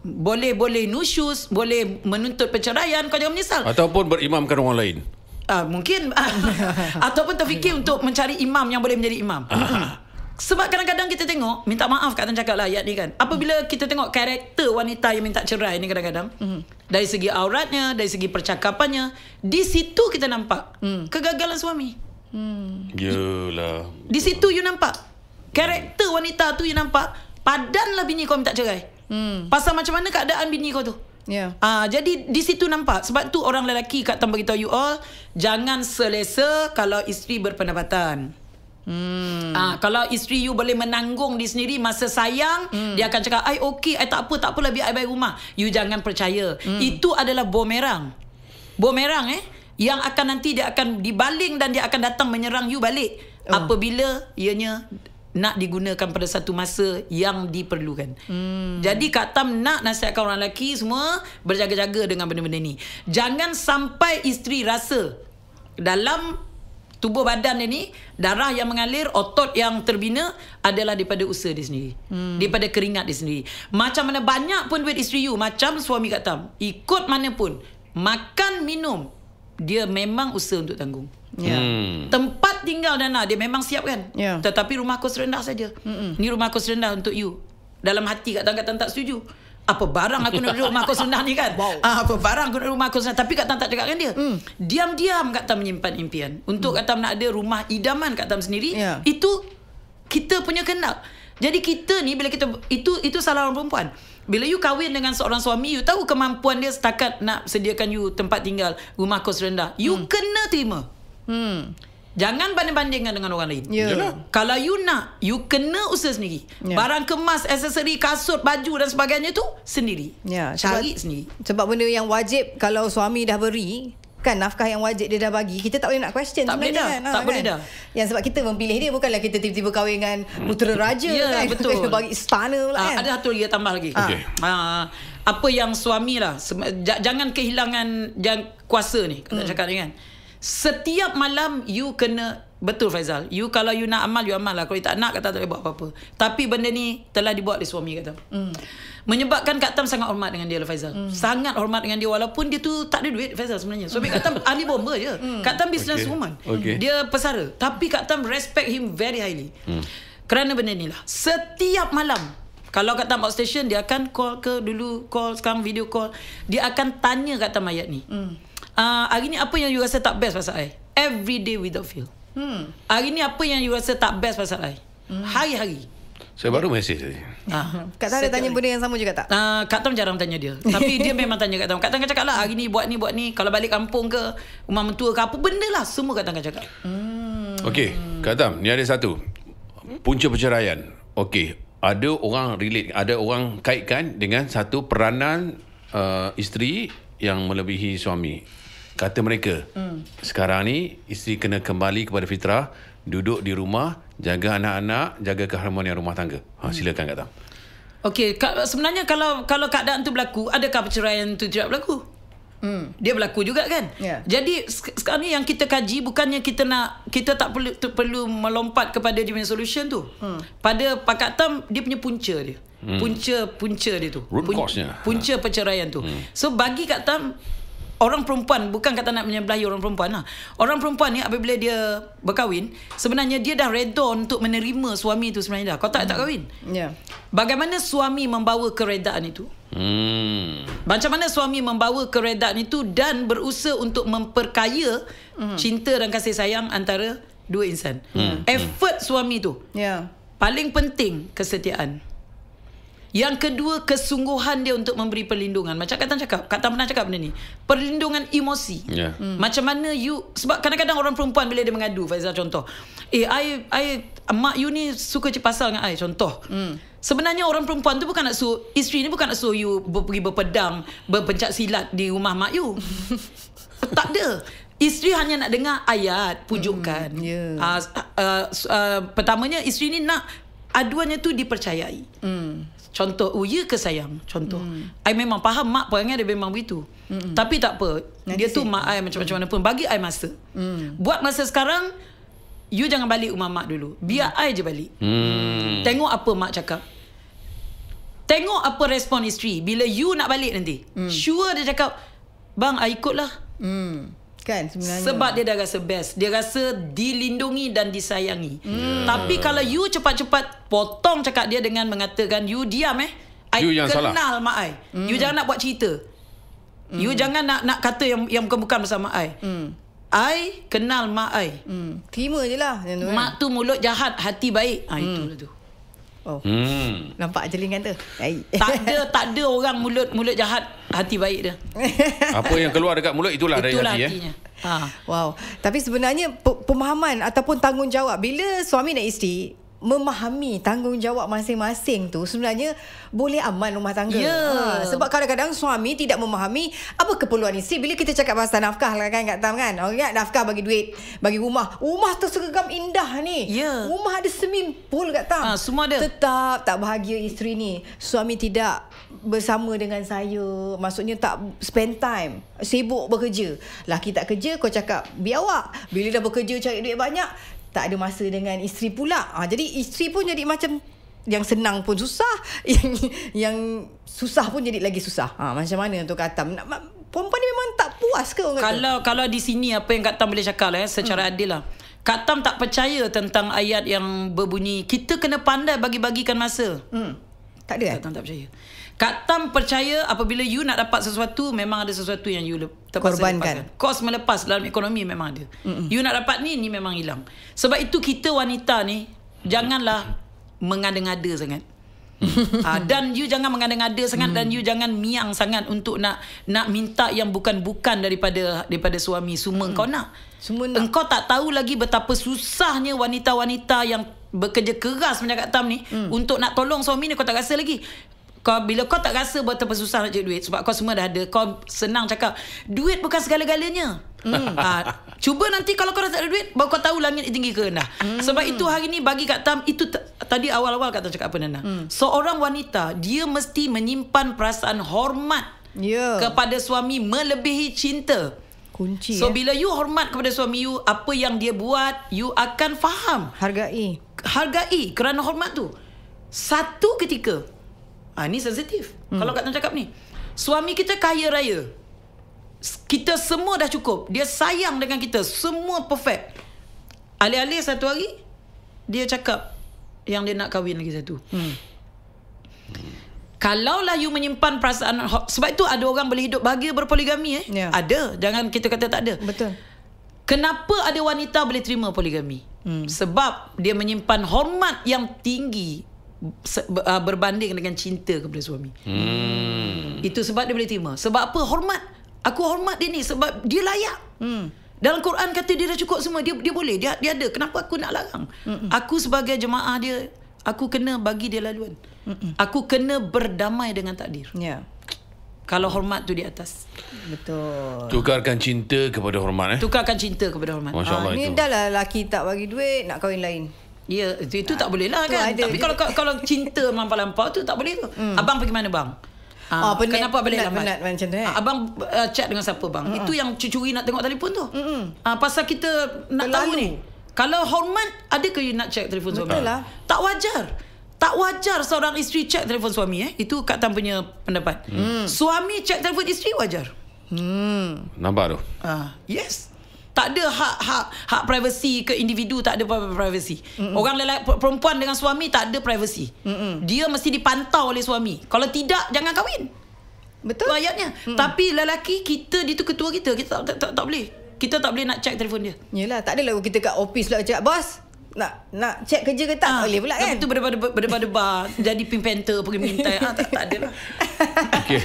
boleh nusyus, boleh menuntut perceraian, kau jangan menyesal. Ataupun berimamkan orang lain. Mungkin ataupun terfikir untuk mencari imam yang boleh menjadi imam. Sebab kadang-kadang kita tengok, minta maaf Kak Tan cakap lah ayat ni kan, apabila kita tengok karakter wanita yang minta cerai ni kadang-kadang, dari segi auratnya, dari segi percakapannya, di situ kita nampak kegagalan suami. Yelah, di situ you nampak karakter wanita tu, you nampak padanlah bini kau minta cerai. Pasal macam mana keadaan bini kau tu. Jadi di situ nampak. Sebab tu orang lelaki Kak Tam beritahu you all, jangan selesa kalau isteri berpendapatan. Kalau isteri you boleh menanggung di sendiri masa sayang, dia akan cakap, "Ai okey, ai tak apalah, biar ai bayar rumah." You jangan percaya. Itu adalah bumerang. yang akan nanti dia akan dibaling dan dia akan datang menyerang you balik apabila ianya nak digunakan pada satu masa yang diperlukan. Jadi Kak Tam nak nasihatkan orang lelaki semua berjaga-jaga dengan benda-benda ni. Jangan sampai isteri rasa dalam tubuh badan dia ni darah yang mengalir, otot yang terbina adalah daripada usaha dia sendiri, daripada keringat dia sendiri. Macam mana banyak pun duit isteri you, macam suami Kak Tam, ikut mana pun, makan, minum, dia memang usaha untuk tanggung. Tempat tinggal Dana dia memang siapkan, tetapi rumah kos rendah saja. Ni rumah kos rendah untuk you. Dalam hati Kak Tam tak setuju. Apa barang aku nak duduk rumah kos rendah ni kan? Apa barang aku nak duduk rumah kos rendah. Tapi Kak Tam tak cakap dengan dia. Diam-diam Kak Tam menyimpan impian untuk Kak Tam nak ada rumah idaman Kak Tam sendiri. Itu kita punya kehendak. Jadi kita ni bila kita itu salah orang perempuan. Bila you kahwin dengan seorang suami, you tahu kemampuan dia setakat nak sediakan you tempat tinggal, rumah kos rendah. You kena terima. Jangan banding-bandingkan dengan orang lain. Kalau you nak, you kena usaha sendiri. Barang kemas, aksesori, kasut, baju dan sebagainya tu sendiri. Cari sendiri. Sebab benda yang wajib, kalau suami dah beri, kan nafkah yang wajib dia dah bagi, kita tak boleh nak question. Tak boleh dah. Tak boleh dah. Yang sebab kita memilih dia, bukanlah kita tiba-tiba kahwin dengan putera raja kan. Betul. Kita bagi istana pula kan. Ada satu lagi tambah lagi. Apa yang suami lah, jangan kehilangan kuasa ni. Kata cakap ni kan. Setiap malam you kena, betul Faizal, you kalau you nak amal, you amal lah. Kalau you tak nak, Kak Tam tak boleh buat apa-apa. Tapi benda ni telah dibuat oleh suami Kak Tam. Menyebabkan Kak Tam sangat hormat dengan dia lah Faizal. Sangat hormat dengan dia walaupun dia tu tak ada duit Faizal sebenarnya. Suami Kak Tam ahli bomba je. Kak Tam businesswoman. Dia pesara. Tapi Kak Tam respect him very highly. Kerana benda ni lah. Setiap malam kalau Kak Tam outstation, dia akan call sekarang video call. Dia akan tanya Kak Tam ayat ni. Hari ni apa yang you rasa tak best pasal I? Every day without fail. Hari ni apa yang you rasa tak best pasal I? Hari-hari. Saya baru mesej tadi. Kak Tam ada tanya benda yang sama juga tak? Kak Tam jarang tanya dia. Tapi dia memang tanya Kak Tam. Kak Tam akan cakap lah, hari ni buat ni. Kalau balik kampung ke, rumah mentua ke, apa benda lah, semua Kak Tam akan cakap. Okey, Kak Tam, ni ada satu. Punca perceraian. Okey, ada orang relate, ada orang kaitkan dengan satu peranan isteri yang melebihi suami. Kata mereka, sekarang ni isteri kena kembali kepada fitrah, duduk di rumah, jaga anak-anak, jaga keharmonian rumah tangga. Silakan Kak Tam. Okey, sebenarnya kalau keadaan tu berlaku, adakah perceraian tu tidak berlaku? Dia berlaku juga kan. Jadi sekarang ni yang kita kaji, bukannya kita tak perlu melompat kepada dia punya solution tu. Pada Pak Kak Tam, dia punya punca dia. Punca dia tu. Root cause-nya. Punca perceraian tu. So bagi Kak Tam, orang perempuan, bukan kata nak menyebelahi orang perempuan lah. Orang perempuan ni apabila dia berkahwin, sebenarnya dia dah reda untuk menerima suami tu sebenarnya dah. Kau tak kahwin. Bagaimana suami membawa keredaan itu? Macam mana suami membawa keredaan itu dan berusaha untuk memperkaya cinta dan kasih sayang antara dua insan. Effort suami tu. Paling penting kesetiaan. Yang kedua, kesungguhan dia untuk memberi perlindungan. Macam Kak Tam cakap, Kak Tam pernah cakap benda ni, perlindungan emosi. Macam mana you, sebab kadang-kadang orang perempuan bila dia mengadu, Faizal contoh, mak you ni suka pasal dengan I, contoh. Sebenarnya orang perempuan tu bukan nak suruh, isteri ni bukan nak suruh you pergi berpedang, berpencak silat di rumah mak you. Tak ada. Isteri hanya nak dengar ayat, pujukan. Pertamanya isteri ni nak aduannya tu dipercayai. Contoh, ya ke sayang? Contoh, I memang faham mak perangai dia memang begitu. Tapi tak apa, dia tu mak I macam-macam mana pun, bagi I masa. Buat masa sekarang, you jangan balik rumah mak dulu, biar I je balik. Tengok apa mak cakap. Tengok apa respon isteri bila you nak balik nanti. Sure dia cakap, bang, I ikutlah. Kan sebenarnya. Sebab dia dah rasa best. Dia rasa dilindungi dan disayangi. Tapi kalau you cepat-cepat potong cakap dia dengan mengatakan, you diam I you kenal salah. mak I. You jangan nak buat cerita. You jangan nak kata yang bukan-bukan bersama I. I kenal mak I. Terima je lah. Mak tu mulut jahat, hati baik. Itulah tu. Nampak jelingan tu. Tak ada orang mulut jahat, hati baik dia. Apa yang keluar dekat mulut itulah dari hati. Wow. Tapi sebenarnya pemahaman ataupun tanggungjawab bila suami dan isteri memahami tanggungjawab masing-masing tu sebenarnya boleh aman rumah tangga. Sebab kadang-kadang suami tidak memahami apa keperluan isteri. Bila kita cakap pasal nafkah lah kan Kak Tam kan. Orang ingat nafkah bagi duit, bagi rumah. Rumah tersergam indah ni. Rumah ada swimming pool Kak Tam. Semua ada. Tetap tak bahagia isteri ni. Suami tidak bersama dengan saya. Maksudnya tak spend time. Sibuk bekerja. Laki tak kerja, kau cakap biar awak. Bila dah bekerja cari duit banyak, tak ada masa dengan isteri pula. Jadi isteri pun jadi macam yang senang pun susah, yang susah pun jadi lagi susah. Macam mana tu Kak Tam? Perempuan ni memang tak puas ke orang kalau di sini apa yang Kak Tam boleh cakap lah secara adil lah. Kak Tam tak percaya tentang ayat yang berbunyi kita kena pandai bagi-bagikan masa. Tak ada kan? Kak Tam tak percaya. Kak Tam percaya apabila you nak dapat sesuatu, memang ada sesuatu yang you terpaksa korbankan. Kos melepas dalam ekonomi memang ada. You nak dapat ni memang hilang. Sebab itu kita wanita ni janganlah mengada-ngada sangat. Dan you jangan mengada-ngada sangat dan you jangan miang sangat untuk nak minta yang bukan-bukan daripada suami. Semua engkau nak. Engkau tak tahu lagi betapa susahnya wanita-wanita yang bekerja keras macam Kak Tam ni untuk nak tolong suami ni. Kau tak rasa lagi. Bila kau tak rasa betapa susah nak cari duit sebab kau semua dah ada, kau senang cakap duit bukan segala-galanya. Cuba nanti kalau kau dah tak ada duit baru kau tahu langit tinggi ke rendah. Sebab itu hari ni bagi Kak Tam, itu tadi awal-awal Kak Tam cakap apa Nana, seorang wanita dia mesti menyimpan perasaan hormat kepada suami melebihi cinta. Kunci. Bila you hormat kepada suami you, apa yang dia buat you akan faham. Hargai kerana hormat tu. Satu ketika ni sensitif. Kalau Kak Tam cakap ni, suami kita kaya raya, kita semua dah cukup, dia sayang dengan kita, semua perfect. Alih-alih satu hari dia cakap yang dia nak kahwin lagi satu. Kalaulah you menyimpan perasaan, sebab itu ada orang boleh hidup bahagia berpoligami. Ada, jangan kita kata tak ada. Betul. Kenapa ada wanita boleh terima poligami? Sebab dia menyimpan hormat yang tinggi berbanding dengan cinta kepada suami. Itu sebab dia boleh terima. Sebab apa? Hormat. Aku hormat dia ni sebab dia layak. Dalam Quran kata dia dah cukup semua, dia boleh, dia ada. Kenapa aku nak larang? Aku sebagai jemaah dia, aku kena bagi dia laluan. Aku kena berdamai dengan takdir. Kalau hormat tu di atas. Betul. Tukarkan cinta kepada hormat. Tukarkan cinta kepada hormat. Masya-Allah itu. Ni dah lah laki tak bagi duit nak kahwin lain. Ya, itu tak boleh lah kan. Tapi kalau cinta melampau-lampau tu tak boleh tu. Abang pergi mana bang? Kenapa balik lambat? Macam tu Abang chat dengan siapa bang? Itu yang curi nak tengok telefon tu. Pasal kita nak tahu ni. Kalau hormat, adakah you nak check telefon suami? Betul lah. Tak wajar. Tak wajar seorang isteri check telefon suami. Itu Kak Tam punya pendapat. Suami check telefon isteri wajar. Nampak tu? Yes. Tak ada hak privacy ke individu, tak ada privacy. Orang perempuan dengan suami tak ada privacy. Dia mesti dipantau oleh suami. Kalau tidak, jangan kahwin. Betul. Itu ayatnya. Tapi lelaki kita, dia tu ketua kita. Kita tak boleh. Kita tak boleh nak check telefon dia. Yelah, tak adalah kita kat office lah cakap, bos, nak check kerja ke tak? Boleh pula kan? Itu berdebar-debar jadi pimpenter pergi minta. Tak ada lah. Okey.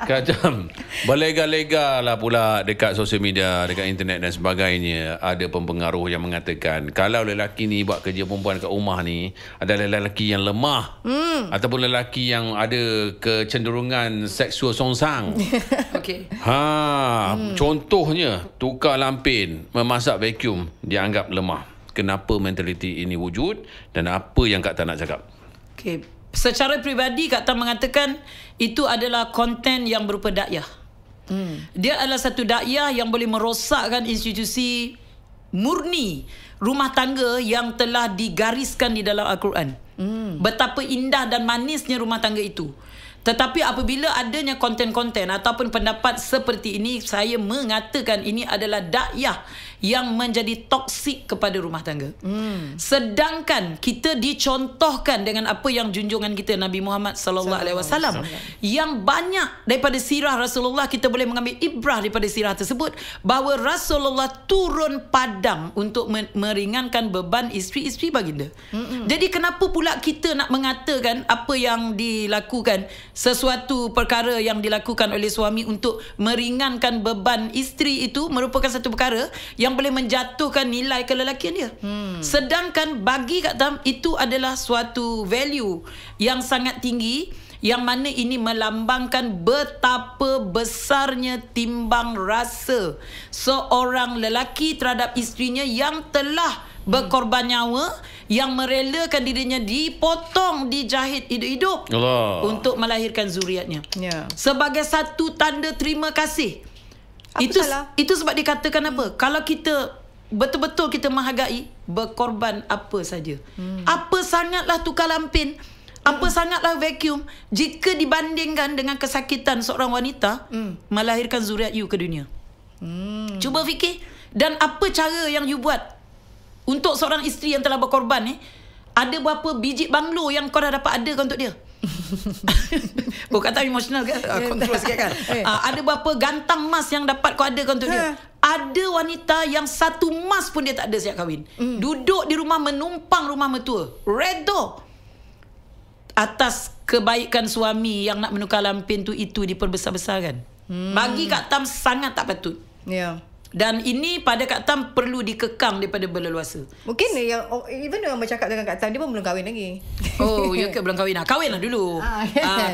Kacam. Berlega-lega lah pula dekat sosial media, dekat internet dan sebagainya. Ada pempengaruh yang mengatakan kalau lelaki ni buat kerja perempuan kat rumah ni adalah lelaki yang lemah. Ataupun lelaki yang ada kecenderungan seksual songsang. Okey. Contohnya tukar lampin, memasak vacuum dianggap lemah. Kenapa mentaliti ini wujud dan apa yang Kak Tam nak cakap? Okey. Secara peribadi Kak Tam mengatakan itu adalah konten yang berupa dakwah. Dia adalah satu dakwah yang boleh merosakkan institusi murni rumah tangga yang telah digariskan di dalam Al-Quran. Betapa indah dan manisnya rumah tangga itu. Tetapi apabila adanya konten-konten ataupun pendapat seperti ini, saya mengatakan ini adalah dakwah yang menjadi toksik kepada rumah tangga. Sedangkan kita dicontohkan dengan apa yang junjungan kita Nabi Muhammad sallallahu alaihi wasallam, yang banyak daripada sirah Rasulullah kita boleh mengambil ibrah daripada sirah tersebut, bahawa Rasulullah turun padang untuk meringankan beban isteri-isteri baginda. Jadi kenapa pula kita nak mengatakan apa yang dilakukan sesuatu perkara yang dilakukan oleh suami untuk meringankan beban isteri itu merupakan satu perkara yang boleh menjatuhkan nilai kelelakian dia. Sedangkan bagi Kak Tam, itu adalah suatu value yang sangat tinggi, yang mana ini melambangkan betapa besarnya timbang rasa seorang lelaki terhadap isterinya yang telah berkorban nyawa, yang merelakan dirinya dipotong, dijahit hidup-hidup untuk melahirkan zuriatnya. Sebagai satu tanda terima kasih. Itu sebab dikatakan apa? Kalau kita betul-betul kita menghargai, berkorban apa saja. Apa sangatlah tukar lampin, apa sangatlah vacuum jika dibandingkan dengan kesakitan seorang wanita melahirkan zuriat you ke dunia. Cuba fikir. Dan apa cara yang you buat untuk seorang isteri yang telah berkorban ni? Ada berapa biji banglo yang kau dah dapat ada untuk dia? Kata emosional ke? Kontrol sikit kan? Ada berapa gantang emas yang dapat kau ada untuk dia? Ada wanita yang satu emas pun dia tak ada sejak kahwin. Duduk di rumah menumpang rumah mertua, redha atas kebaikan suami yang nak menukar lampin tu, itu diperbesar-besarkan. Bagi Kak Tam sangat tak patut. Dan ini pada Kak Tam perlu dikekang daripada berleluasa. Mungkin yang even yang bercakap dengan Kak Tam, dia pun belum kahwin lagi. Oh, ya ke belum kahwin? Kahwinlah dulu.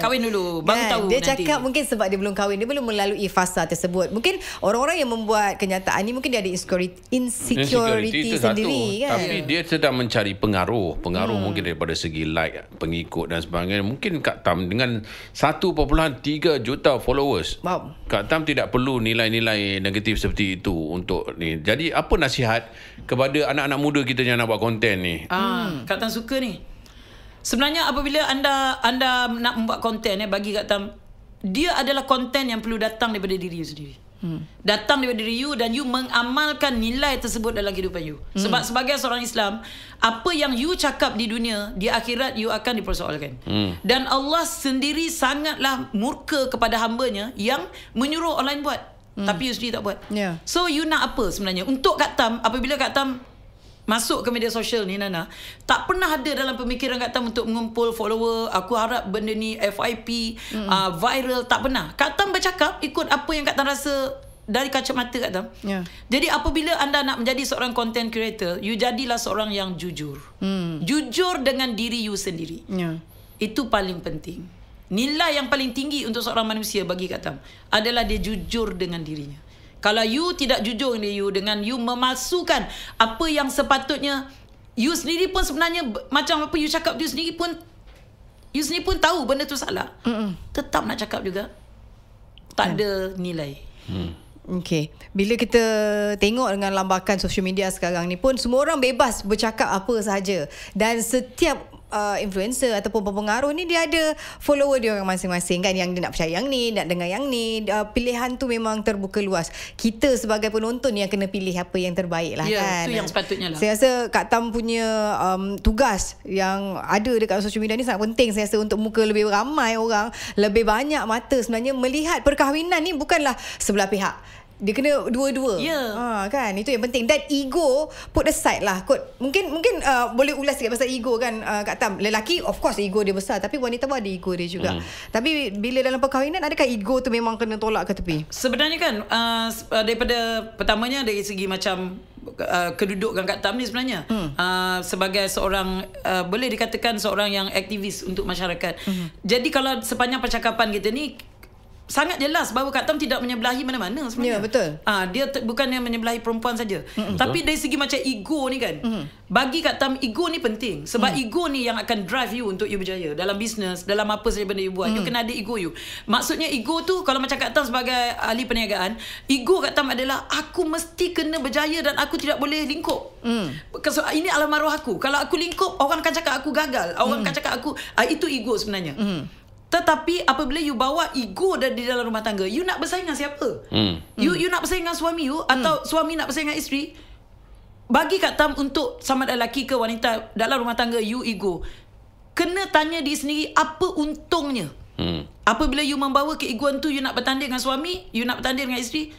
Kahwin dulu baru tahu dia nanti. Cakap mungkin sebab dia belum kahwin, dia belum melalui fasa tersebut. Mungkin orang-orang yang membuat kenyataan ni mungkin dia ada insecurity sendiri kan. Tapi dia sedang mencari pengaruh mungkin daripada segi like, pengikut dan sebagainya. Mungkin Kak Tam dengan 1.3 juta followers, Kak Tam tidak perlu nilai-nilai negatif seperti itu untuk ni. Jadi apa nasihat kepada anak-anak muda kita yang nak buat konten ni? Kak Tam suka ni. Sebenarnya apabila anda nak membuat konten, bagi Kak Tam, dia adalah konten yang perlu datang daripada diri you sendiri. Datang daripada diri you, dan you mengamalkan nilai tersebut dalam kehidupan you. Sebab sebagai seorang Islam, apa yang you cakap di dunia, di akhirat you akan dipersoalkan. Dan Allah sendiri sangatlah murka kepada hambanya yang menyuruh orang lain buat, tapi you sendiri tak buat. So you nak apa sebenarnya? Untuk Kak Tam, apabila Kak Tam masuk ke media sosial ni, Nana, tak pernah ada dalam pemikiran Kak Tam untuk mengumpul follower. Aku harap benda ni FYP, viral. Tak pernah. Kak Tam bercakap ikut apa yang Kak Tam rasa dari kacamata Kak Tam. Jadi apabila anda nak menjadi seorang content creator, you jadilah seorang yang jujur. Jujur dengan diri you sendiri. Itu paling penting. Nilai yang paling tinggi untuk seorang manusia bagi Kak Tam adalah dia jujur dengan dirinya. Kalau you tidak jujur dengan you memalsukan apa yang sepatutnya, you sendiri pun sebenarnya macam apa you cakap, you sendiri pun tahu benda tu salah. Tetap nak cakap juga, tak ada nilai. Okay. Bila kita tengok dengan lambakan social media sekarang ni pun, semua orang bebas bercakap apa sahaja. Dan setiap influencer ataupun pengaruh ni, dia ada follower dia orang masing-masing kan, yang dia nak percaya yang ni, nak dengar yang ni. Pilihan tu memang terbuka luas. Kita sebagai penonton yang kena pilih apa yang terbaik lah kan. Itu yang sepatutnya lah. Saya rasa Kak Tam punya tugas yang ada dekat social media ni sangat penting. Saya rasa untuk muka lebih ramai orang, lebih banyak mata sebenarnya melihat perkahwinan ni bukanlah sebelah pihak. Dia kena dua-dua. Kan, itu yang penting. Dan ego put aside lah kot. Mungkin boleh ulas sikit pasal ego kan, Kak Tam. Lelaki of course ego dia besar, tapi wanita pun ada ego dia juga. Tapi bila dalam perkahwinan, adakah ego tu memang kena tolak ke tepi? Sebenarnya kan daripada pertamanya dari segi macam kedudukan Kak Tam ni sebenarnya sebagai seorang boleh dikatakan seorang yang aktivis untuk masyarakat. Jadi kalau sepanjang percakapan kita ni sangat jelas bahawa Kak Tam tidak menyebelahi mana-mana sebenarnya. Ya, betul. Dia bukannya menyebelahi perempuan saja. Tapi dari segi macam ego ni kan, bagi Kak Tam ego ni penting. Sebab ego ni yang akan drive you untuk you berjaya dalam bisnes, dalam apa saja benda you buat. You kena ada ego you. Maksudnya ego tu, kalau macam Kak Tam sebagai ahli perniagaan, ego Kak Tam adalah aku mesti kena berjaya dan aku tidak boleh lingkup. Ini alam maruah aku. Kalau aku lingkup, orang akan cakap aku gagal. Orang akan cakap aku, itu ego sebenarnya. Tetapi apabila you bawa ego di dalam rumah tangga, you nak bersaing dengan siapa? You nak bersaing dengan suami you, atau suami nak bersaing dengan isteri? Bagi Kak Tam, untuk sama ada lelaki ke wanita dalam rumah tangga, you ego, kena tanya diri sendiri, apa untungnya? Apabila you membawa keegoan tu, you nak bertanding dengan suami, you nak bertanding dengan isteri,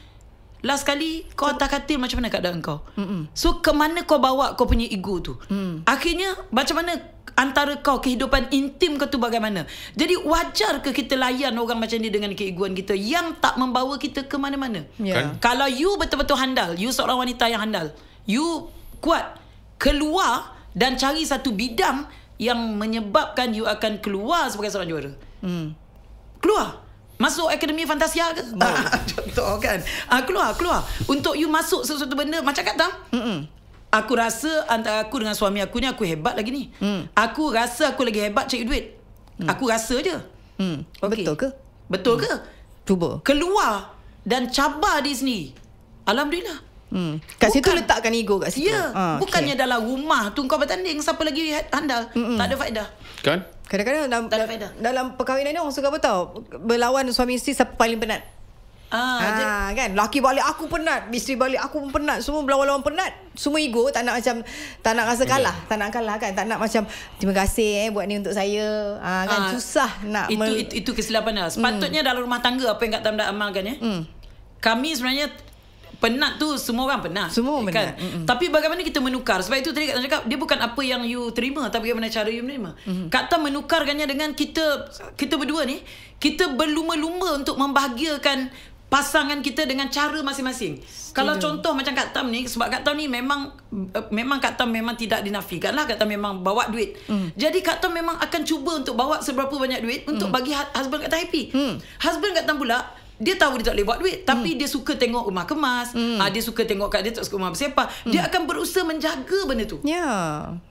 last kali kau atas katil, macam mana keadaan kau? So ke mana kau bawa kau punya ego tu? Akhirnya macam mana antara kau, kehidupan intim kau tu bagaimana. Jadi wajar ke kita layan orang macam ni dengan keegoan kita yang tak membawa kita ke mana-mana? Kan? Kalau you betul-betul handal, you seorang wanita yang handal, you kuat, keluar dan cari satu bidang yang menyebabkan you akan keluar sebagai seorang juara. Keluar. Masuk Akademi Fantasia ke? Contoh kan. Keluar. Untuk you masuk sesuatu benda macam Kak Tam. Aku rasa antara aku dengan suami aku ni, aku hebat lagi ni. Aku rasa aku lagi hebat cari duit. Aku rasa je. Okay. Betul ke? Betul ke? Cuba. Keluar dan cabar diri sendiri. Alhamdulillah. Kat situ letakkan ego kat situ. Ya. Bukannya dalam rumah tu kau bertanding siapa lagi handal. Tak ada faedah. Kan? Kadang-kadang dalam perkahwinan ni orang suka apa tahu? Berlawan suami isteri siapa paling penat. Kan, laki balik aku penat, isteri balik aku pun penat, semua berlawan-lawan penat, semua ego, tak nak rasa kalah, tak nak kalah kan, tak nak macam terima kasih buat ni untuk saya, kan susah nak itu kesilapan dah. Sepatutnya dalam rumah tangga apa yang Kak Tam dah amalkan ya. Kami sebenarnya penat tu semua orang penat. Semua kan? Tapi bagaimana kita menukar? Sebab itu tadi Kak Tam cakap dia bukan apa yang you terima, tapi bagaimana cara you menerima. Kak Tam menukarkannya dengan kita berdua ni, kita berlumba-lumba untuk membahagiakan pasangan kita dengan cara masing-masing. Kalau contoh macam Kak Tam ni, sebab Kak Tam ni memang Kak Tam memang tidak dinafikan lah, Kak Tam memang bawa duit. Jadi Kak Tam memang akan cuba untuk bawa seberapa banyak duit untuk bagi husband Kak Tam happy. Husband Kak Tam pula, dia tahu dia tak boleh buat duit, tapi dia suka tengok rumah kemas, dia suka tengok dia tak suka rumah bersepah. Dia akan berusaha menjaga benda tu.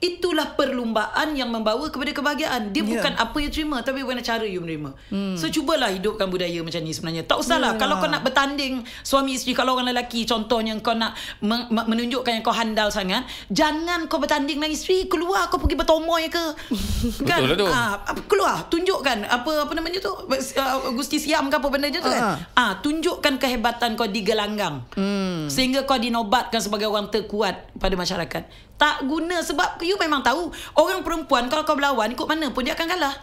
Itulah perlumbaan yang membawa kepada kebahagiaan. Dia bukan apa you terima, tapi bagaimana cara you menerima. So cubalah hidupkan budaya macam ni sebenarnya. Tak usahlah kalau kau nak bertanding suami isteri, kalau orang lelaki contohnya kau nak menunjukkan yang kau handal sangat, jangan kau bertanding dengan isteri, keluar kau pergi bertomoy ke. Kan? Betul tu. Keluar, tunjukkan apa namanya tu, Gusti Siam ke apa benda je tu kan. Tunjukkan kehebatan kau di gelanggang, sehingga kau dinobatkan sebagai orang terkuat pada masyarakat. Tak guna, sebab you memang tahu orang perempuan kalau kau berlawan ikut mana pun dia akan kalah.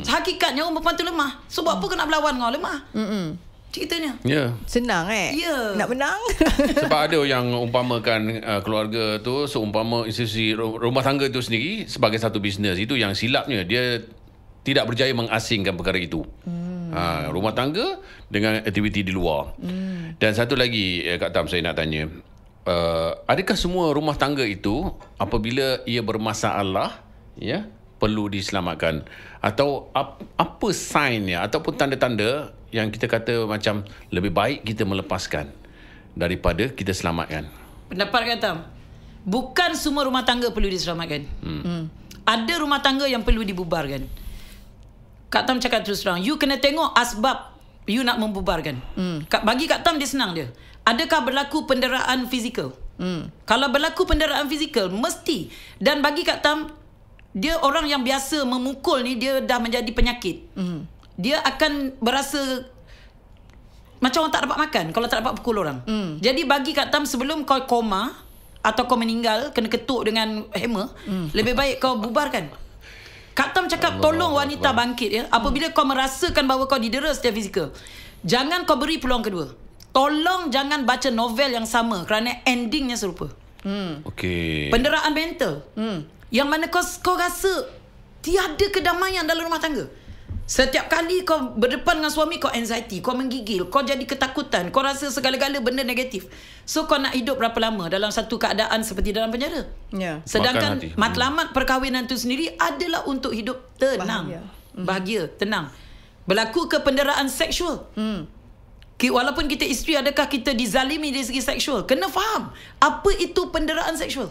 Hakikatnya orang perempuan tu lemah. Sebab apa kau nak berlawan dengan orang lemah? Ceritanya senang nak menang. Sebab ada yang umpamakan keluarga tu seumpama institusi rumah tangga tu sendiri sebagai satu bisnes. Itu yang silapnya, dia tidak berjaya mengasingkan perkara itu. Rumah tangga dengan aktiviti di luar. Dan satu lagi Kak Tam, saya nak tanya, adakah semua rumah tangga itu apabila ia bermasalah perlu diselamatkan, atau apa sign ataupun tanda-tanda yang kita kata macam lebih baik kita melepaskan daripada kita selamatkan? Pendapat Kak Tam, bukan semua rumah tangga perlu diselamatkan. Ada rumah tangga yang perlu dibubarkan. Kak Tam cakap terus terang, you kena tengok asbab you nak membubarkan. Bagi Kak Tam dia senang je. Adakah berlaku penderaan fizikal? Kalau berlaku penderaan fizikal, mesti. Dan bagi Kak Tam, dia orang yang biasa memukul ni, dia dah menjadi penyakit. Dia akan berasa macam orang tak dapat makan kalau tak dapat pukul orang. Jadi bagi Kak Tam, sebelum kau koma atau kau meninggal kena ketuk dengan hammer, lebih baik kau bubarkan. Kak Tam cakap tolong wanita bangkit ya. Apabila kau merasakan bahawa kau didera secara fizikal, jangan kau beri peluang kedua. Tolong jangan baca novel yang sama kerana endingnya serupa. Penderaan mental, yang mana kau rasa tiada kedamaian dalam rumah tangga. Setiap kali kau berdepan dengan suami, kau anxiety, kau menggigil, kau jadi ketakutan, kau rasa segala-gala benda negatif. So kau nak hidup berapa lama dalam satu keadaan seperti dalam penjara? Sedangkan matlamat perkahwinan itu sendiri adalah untuk hidup tenang, bahagia, tenang. Berlaku kependeraan seksual, walaupun kita isteri, adakah kita dizalimi dari segi seksual? Kena faham apa itu penderaan seksual.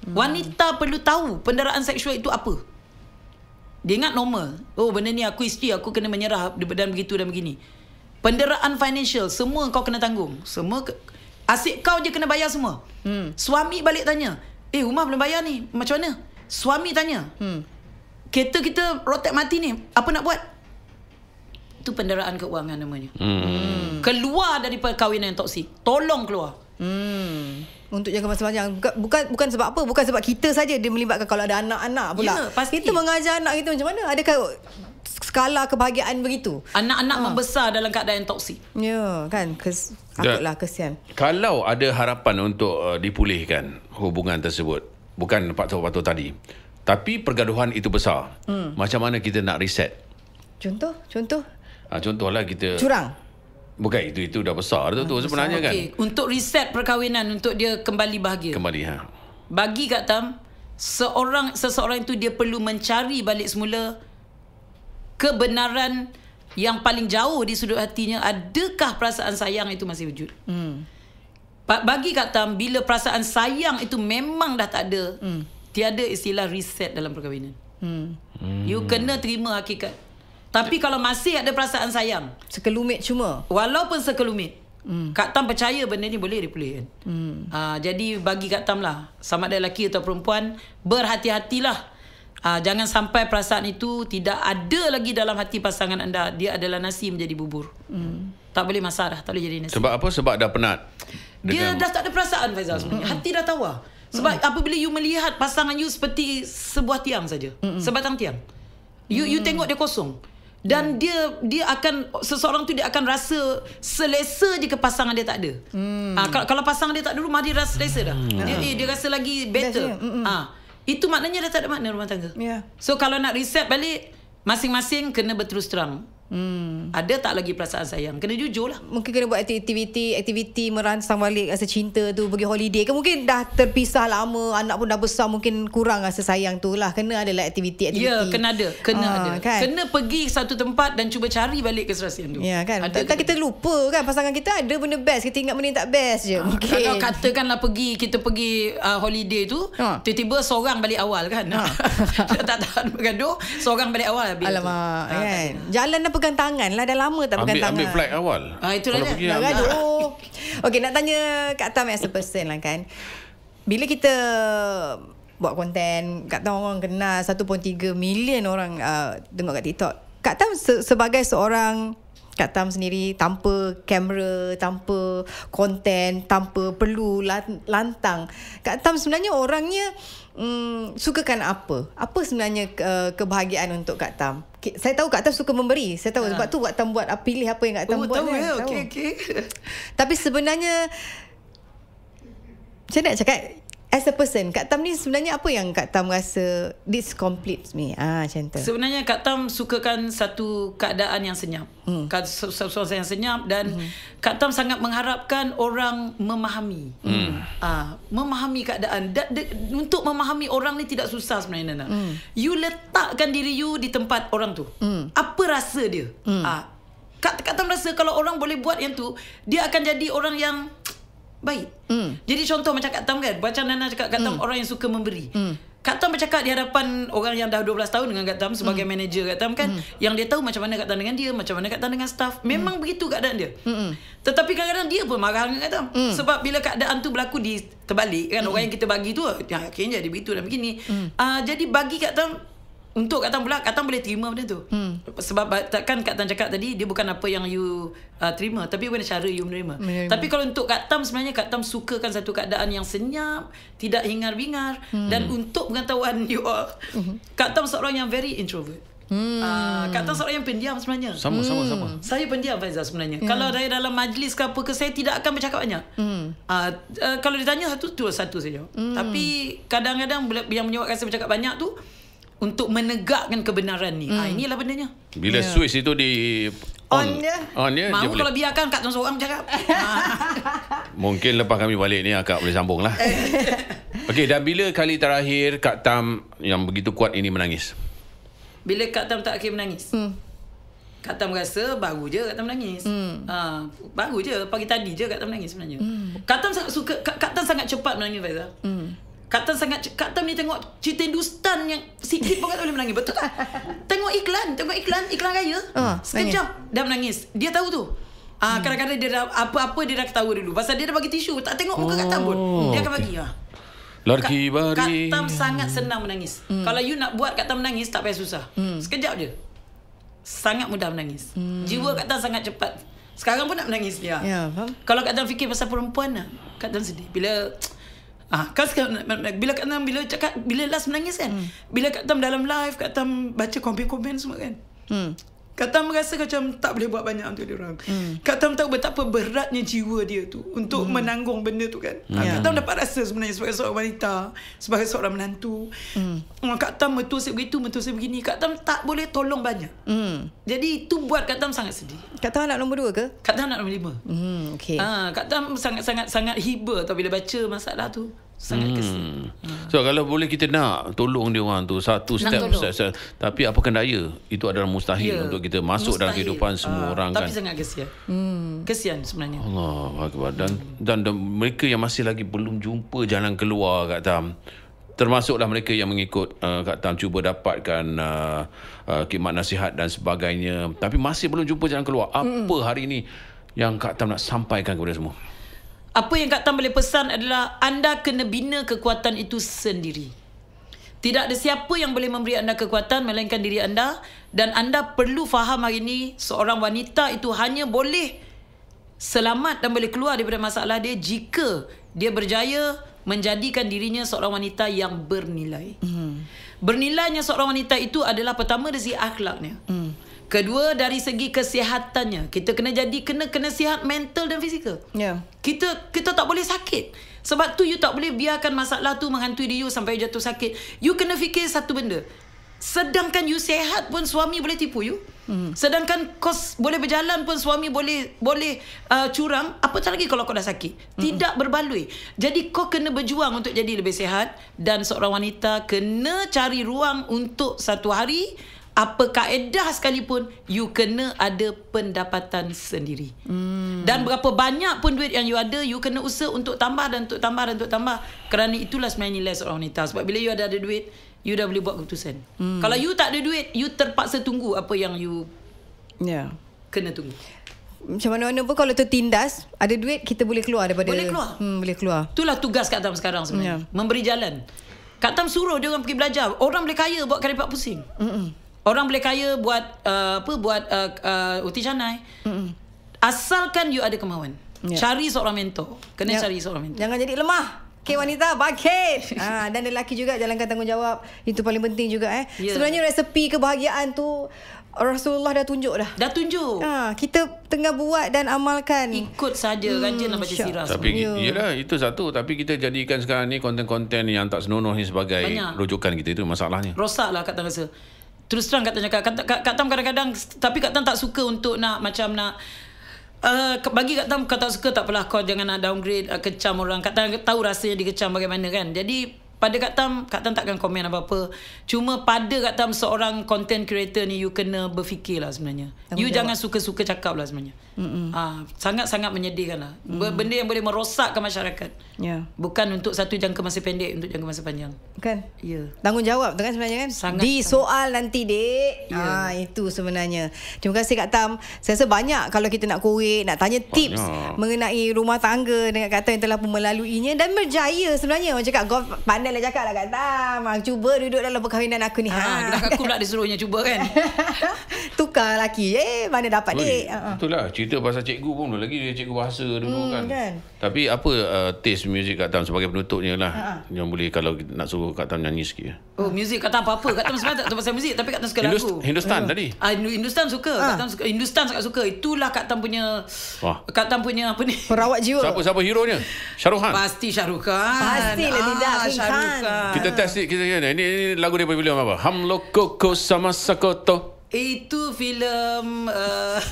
Wanita perlu tahu penderaan seksual itu apa. Dia ingat normal. Oh, benda ni aku isteri, aku kena menyerah dan begitu dan begini. Penderaan financial, semua kau kena tanggung. Semua asyik kau je kena bayar semua. Suami balik tanya, rumah belum bayar ni, macam mana? Suami tanya, kereta kita rotek mati ni, apa nak buat? Itu penderaan keuangan namanya. Keluar dari perkahwinan yang toksik. Tolong keluar. Untuk jaga masa-masa, bukan sebab apa, bukan sebab kita saja dia melibatkan. Kalau ada anak-anak pula, kita mengajar anak kita macam mana? Adakah skala kebahagiaan begitu? Anak-anak membesar dalam keadaan yang toksik. Kan, takutlah, kesian. Kalau ada harapan untuk dipulihkan hubungan tersebut, bukan faktor-faktor tadi, Tapi pergaduhan itu besar. Macam mana kita nak reset? Contoh? Contohlah kita curang. Bukan, itu dah besar tu sebenarnya kan. Untuk reset perkahwinan, untuk dia kembali bahagia. Bagi Kak Tam, seseorang itu dia perlu mencari balik semula kebenaran yang paling jauh di sudut hatinya. Adakah perasaan sayang itu masih wujud? Bagi Kak Tam, bila perasaan sayang itu memang dah tak ada, tiada istilah reset dalam perkahwinan. You kena terima hakikat. Tapi kalau masih ada perasaan sayang, sekelumit cuma, walaupun sekelumit, Kak Tam percaya benda ni boleh dipulihkan. Jadi bagi Kak Tam lah, sama ada lelaki atau perempuan, berhati-hatilah. Jangan sampai perasaan itu tidak ada lagi dalam hati pasangan anda. Dia adalah nasi menjadi bubur. Tak boleh masak dah, tak boleh jadi nasi. Sebab apa? Sebab dah penat. Dia dah tak ada perasaan, Faizal, sebenarnya. Hati dah tawar. Sebab apabila you melihat pasangan you seperti sebuah tiang saja, sebatang tiang, you tengok dia kosong. Dan dia akan, seseorang tu dia akan rasa selesa jika pasangan dia tak ada. Kalau pasangan dia tak ada, rumah dia rasa selesa dah. Dia rasa lagi better. Itu maknanya dah tak ada makna rumah tangga. So kalau nak reset balik, masing-masing kena berterus terang. Ada tak lagi perasaan sayang? Kena jujur lah. Mungkin kena buat aktiviti merangsang balik rasa cinta tu, pergi holiday. Kan mungkin dah terpisah lama, anak pun dah besar, mungkin kurang rasa sayang tu lah. Kena ada lah aktiviti. Ya, kena ada. Kan? Kena pergi satu tempat dan cuba cari balik keserasian tu. Ya kan. Takkan kita lupa kan pasangan kita ada benda best, kita ingat benda yang tak best je. Kalau katakanlah kita pergi holiday tu, tiba-tiba seorang balik awal kan. Tak tahan bergaduh, seorang balik awal habis. Alamak kan. Jalan dah pegang tangan lah, dah lama tak pegang tangan. Ambil flight awal. Itulah dia. Gaduh. Okey, nak tanya Kak Tam as a person lah kan. Bila kita buat konten, Kak Tam orang kenal 1.3 million orang tengok kat TikTok. Kak Tam sebagai seorang Kak Tam sendiri, tanpa kamera, tanpa konten, tanpa perlu lantang, Kak Tam sebenarnya orangnya sukakan apa? Apa sebenarnya kebahagiaan untuk Kak Tam? Saya tahu Kak Tam suka memberi. Saya tahu sebab tu Kak Tam buat pilih apa yang Kak Tam buat. Tahu kan? ya. Okey. Tapi sebenarnya macam mana nak cakap, as a person, Kak Tam ni sebenarnya apa yang Kak Tam rasa this completes me? Macam tu. Sebenarnya Kak Tam sukakan satu keadaan yang senyap. Suasana yang senyap dan Kak Tam sangat mengharapkan orang memahami. Memahami keadaan. Untuk memahami orang ni tidak susah sebenarnya, Nana. You letakkan diri you di tempat orang tu. Apa rasa dia? Kak Tam rasa kalau orang boleh buat yang tu, dia akan jadi orang yang baik. Jadi contoh macam Kak Tam kan, macam Nana cakap, Kak Tam orang yang suka memberi. Kak Tam bercakap di hadapan orang yang dah 12 tahun dengan Kak Tam sebagai manager Kak Tam kan, yang dia tahu macam mana Kak Tam dengan dia, macam mana Kak Tam dengan staff. Memang begitu keadaan dia. Tetapi kadang-kadang dia pun marah dengan Kak Tam. Sebab bila keadaan tu berlaku di terbalik kan, orang yang kita bagi tu akhirnya jadi begitu dan begini. Jadi bagi Kak Tam, untuk Kak Tam pula, Kak Tam boleh terima benda tu. Sebab takkan Kak Tam cakap tadi, dia bukan apa yang you terima, tapi bagaimana cara you menerima. Tapi kalau untuk Kak Tam, sebenarnya Kak Tam sukakan satu keadaan yang senyap, tidak hingar-bingar. Dan untuk pengetahuan you all, Kak Tam seorang yang very introvert. Kak Tam seorang yang pendiam sebenarnya. Sama. Saya pendiam, Faizal, sebenarnya. Kalau saya dalam majlis ke apa ke, saya tidak akan bercakap banyak. Kalau ditanya satu saja. Tapi kadang-kadang yang menyebabkan saya bercakap banyak tu, untuk menegakkan kebenaran ni. Inilah bendanya. Bila switch itu di on dia mahu kalau biarkan Kak Tam seorang bercakap. Mungkin lepas kami balik ni Kak boleh sambung lah. Okey, dan bila kali terakhir Kak Tam yang begitu kuat ini menangis? Bila Kak Tam tak akhir menangis, Kak Tam rasa baru je Kak Tam menangis. Baru je, pagi tadi je Kak Tam menangis sebenarnya. Kak Tam sangat suka, Kak Tam sangat cepat menangis, Faizal. Kak Tam ni tengok cerita Hindustan yang sikit pun tak boleh menangis. Betul tak? Tengok iklan raya. Sekejap dah menangis. Dia tahu tu. Kadang-kadang dia dah apa-apa dia dah ketawa dulu. Pasal dia dah bagi tisu, tak tengok muka Kak Tam pun. Dia akan bagi. Kak Tam sangat senang menangis. Kalau you nak buat Kak Tam menangis, tak payah susah. Sekejap je. Sangat mudah menangis. Jiwa Kak Tam sangat cepat. Sekarang pun nak menangis dia. Kalau Kak Tam fikir pasal perempuan, Kak Tam sedih. Kan bila Kak Tam bila last menangis kan, bila Kak Tam dalam live, Kak Tam baca komen-komen semua kan. Kak Tam rasa macam tak boleh buat banyak untuk dia orang. Kak Tam tahu betapa beratnya jiwa dia tu untuk menanggung benda tu kan. Kak Tam dapat rasa sebenarnya sebagai seorang wanita, sebagai seorang menantu. Kak Tam mertua saya begitu, mertua saya begini. Kak Tam tak boleh tolong banyak. Jadi itu buat Kak Tam sangat sedih. Kak Tam anak nombor 2 ke? Kak Tam anak nombor 5. Okey. Kak Tam sangat hiba tau bila baca masalah tu. Sangat kesian. So kalau boleh kita nak tolong dia orang tu satu step, tapi apakah daya itu adalah mustahil untuk kita masuk dalam kehidupan semua orang tapi kan. Sangat kesian. Kesian sebenarnya. Allah Akbar. Dan mereka yang masih lagi belum jumpa jalan keluar Kak Tam, termasuklah mereka yang mengikut Kak Tam cuba dapatkan khidmat nasihat dan sebagainya, tapi masih belum jumpa jalan keluar. Apa hari ini yang Kak Tam nak sampaikan kepada semua? Apa yang Kak Tam boleh pesan adalah anda kena bina kekuatan itu sendiri. Tidak ada siapa yang boleh memberi anda kekuatan melainkan diri anda, dan anda perlu faham hari ini seorang wanita itu hanya boleh selamat dan boleh keluar daripada masalah dia jika dia berjaya menjadikan dirinya seorang wanita yang bernilai. Bernilainya seorang wanita itu adalah pertama dari segi akhlaknya. Kedua dari segi kesihatannya. Kita kena sihat mental dan fizikal. Kita tak boleh sakit. Sebab tu you tak boleh biarkan masalah tu menghantui diri you sampai you jatuh sakit. You kena fikir satu benda. Sedangkan you sihat pun suami boleh tipu you. Sedangkan kos boleh berjalan pun suami boleh curang. Apatah lagi kalau kau dah sakit. Tidak berbaloi. Jadi kau kena berjuang untuk jadi lebih sihat. Dan seorang wanita kena cari ruang untuk satu hari, apa kaedah sekalipun, you kena ada pendapatan sendiri. Dan berapa banyak pun duit yang you ada, you kena usaha untuk tambah dan untuk tambah dan untuk tambah. Kerana itulah sebenarnya nilai seorang wanita. Sebab bila you ada duit, you dah boleh buat keputusan. Kalau you tak ada duit, you terpaksa tunggu apa yang you kena tunggu. Macam mana-mana pun kalau tertindas, ada duit, kita boleh keluar daripada... Boleh keluar. Boleh keluar. Itulah tugas Kak Tam sekarang sebenarnya. Memberi jalan. Kak Tam suruh dia orang pergi belajar. Orang boleh kaya buat karipat pusing. Orang boleh kaya buat uti canai. Asalkan you ada kemahuan. Cari seorang mentor. Kena cari seorang mentor. Jangan jadi lemah. Okay, wanita bangkit. Dan lelaki juga jalankan tanggungjawab. Itu paling penting juga. Sebenarnya resepi kebahagiaan tu Rasulullah dah tunjuk dah. Dah tunjuk. Kita tengah buat dan amalkan. Ikut saja. Rajinlah baca sirah. Tapi yelah, itu satu. Tapi kita jadikan sekarang ni konten-konten yang tak senonoh ni sebagai rujukan kita. Itu masalahnya. Rosak lah Kak Tam rasa. Terus terang Kak Tam cakap, Kak Tam kadang-kadang, tapi Kak Tam tak suka untuk nak bagi Kak Tam, kau tak suka tak apalah, kau jangan nak downgrade, kecam orang. Kak Tam tahu rasanya dikecam bagaimana kan. Jadi pada Kak Tam takkan komen apa-apa. Cuma pada Kak Tam seorang content creator ni, you kena berfikir lah sebenarnya. You jangan suka-suka cakap lah sebenarnya. Sangat-sangat menyedihkan lah. Benda yang boleh merosakkan masyarakat. Bukan untuk satu jangka masa pendek, untuk jangka masa panjang. Kan? Tanggungjawab tu kan sebenarnya kan. Soal nanti dek. Itu sebenarnya. Terima kasih Kak Tam. Saya rasa banyak kalau kita nak korek, nak tanya tips mengenai rumah tangga dengan Kak Tam yang telah pun melaluinya dan berjaya sebenarnya. Orang cakap, kau pandai lah cakap lah Kak Tam. Cuba duduk dalam perkahwinan aku ni. Aku pula disuruhnya cuba kan. Tukar lelaki. Mana dapat dek. Itulah cerita pasal cikgu pun lagi dia cikgu bahasa dulu kan. Tapi apa taste muzik Kak Tam sebagai penutupnya lah. Yang boleh kalau nak suruh Kak Tam nyanyi sikit. Muzik Kak Tam apa-apa. Kak Tam sebenarnya tak tahu pasal muzik, tapi Kak Tam suka lagu. Hindustan tadi. Hindustan suka. Kak Tam suka. Hindustan sangat suka. Itulah Kak Tam punya Kak Tam punya apa ni? Perawat jiwa. Siapa hero-nya? Syahrukh Khan. Pasti Syahrukh Khan. Pastilah tidak Syahrukh Khan. Kita test kita ini lagu daripada filem apa? Hum Log Koko Sama Sakoto. Itu filem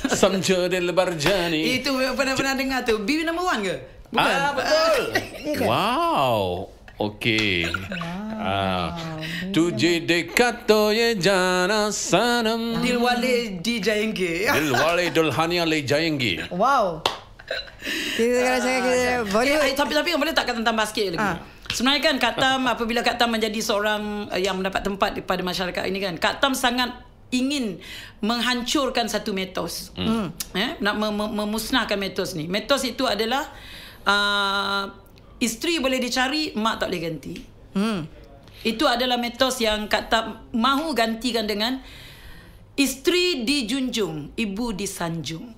Samja Del Barjani. Itu pernah dengar tu. Bibi No. 1 ke? Bukan. Betul. Wow. Okey. Tujhe dekha to ye jana sanam. Dilwale di jayenge. Dilwale dulhania le jayenge. Wow. Kita boleh. Tapi boleh tak kata tambah sikit lagi? Sebenarnya kan Kak Tam, apabila Kak Tam menjadi seorang yang mendapat tempat pada masyarakat ini kan, Kak Tam sangat ingin menghancurkan satu mitos. Nak memusnahkan mitos ni. Mitos itu adalah isteri boleh dicari, mak tak boleh ganti. Itu adalah mitos yang Kak Tam mahu gantikan dengan isteri dijunjung, ibu disanjung.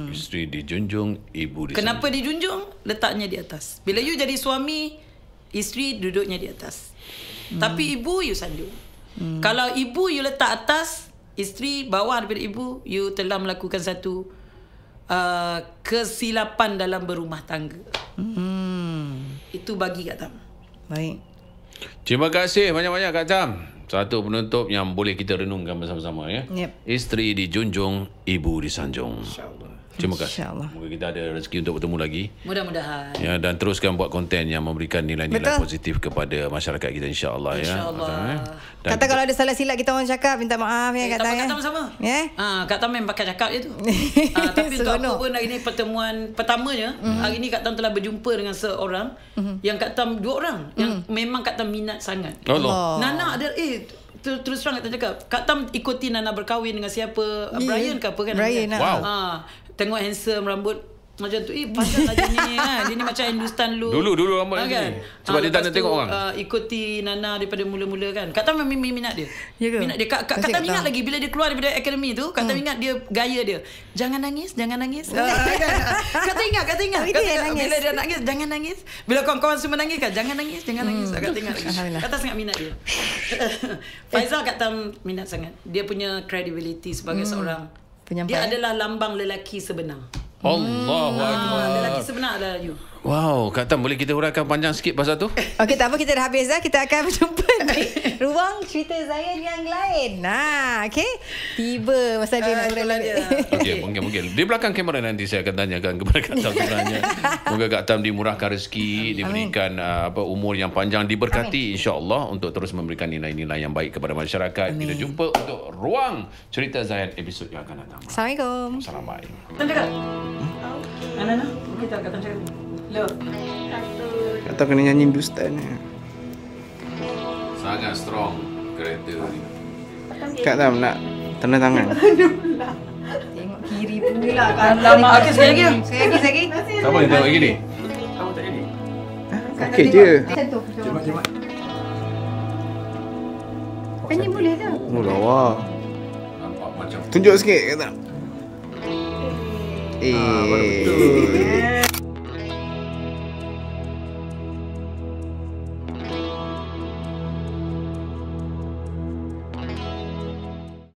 Isteri dijunjung, ibu disanjung. Kenapa dijunjung? Letaknya di atas. Bila you jadi suami, isteri duduknya di atas. Tapi ibu you sanjung. Kalau ibu you letak atas, isteri bawah daripada ibu, you telah melakukan satu kesilapan dalam berumah tangga. Itu bagi Kak Tam. Baik. Terima kasih banyak-banyak Kak Tam. Satu penutup yang boleh kita renungkan bersama-sama ya. Isteri dijunjung, ibu disanjung. InsyaAllah. Terima kasih. Moga kita ada rezeki untuk bertemu lagi. Mudah-mudahan. Ya, dan teruskan buat konten yang memberikan nilai-nilai positif kepada masyarakat kita, insya-Allah ya. InsyaAllah. Kata kalau ada salah silap kita orang cakap, minta maaf ya Kak Tam. Kak Tam sama. Kak Tam memang pakai cakap je tu. Tapi untuk apa pun hari ni pertemuan pertamanya, hari ni Kak Tam telah berjumpa dengan seorang yang Kak Tam, 2 orang yang memang Kak Tam minat sangat. Allah. Nana ada terus terang Kak Tam cakap, Kak Tam ikuti Nana berkahwin dengan siapa? Brian ke apa kan? Brian. Wow. Tengok handsome, rambut macam tu. Pasal lah dia ni kan. Dia ni macam Hindustan Dulu rambut kan? Sebab dia tak nak tengok orang. Ikuti Nana daripada mula-mula kan. Kak Tam memang minat dia. Minat dia. Kak Tam ingat lagi bila dia keluar daripada akademi tu, Kak Tam ingat dia gaya dia. Jangan nangis. Kak Tam ingat. Bila dia nangis, jangan nangis. Bila kawan-kawan semua nangis kan, jangan nangis. Kak Tam ingat lagi. Kak Tam sangat minat dia. Faizal Kak Tam minat sangat. Dia punya credibility sebagai seorang, dia adalah lambang lelaki sebenar. Allahu Akbar. Lelaki sebenar adalah you. Wow, Kak Tam, boleh kita huraikan panjang sikit pasal tu? Okey, tak apa, kita dah habis dah. Kita akan berjumpa di ruang cerita Zayan yang lain. Okey. Tiba masa dia nak berlalu. Okey, mungkin. Di belakang kamera nanti saya akan tanyakan kepada Kak Tam sebenarnya. Moga Kak Tam dimurahkan rezeki, diberikan umur yang panjang, diberkati insya-Allah untuk terus memberikan nilai-nilai yang baik kepada masyarakat. Kita jumpa untuk ruang cerita Zayan episod yang akan datang. Assalamualaikum. Assalamualaikum. Cakap. Nana, kita akan cakap. Kata kena nyanyi Hindustan. Sangat strong kereta ni. Kak Tam nak tanda tangan. Tengok kiri pula kan. Lama. Okey, sekali lagi. Sekali lagi. Siapa yang tengok gini? Okey je. Cepat. Ini boleh tak? Oh lawa. Nampak macam Tunjuk sikit Kak Tam. betul.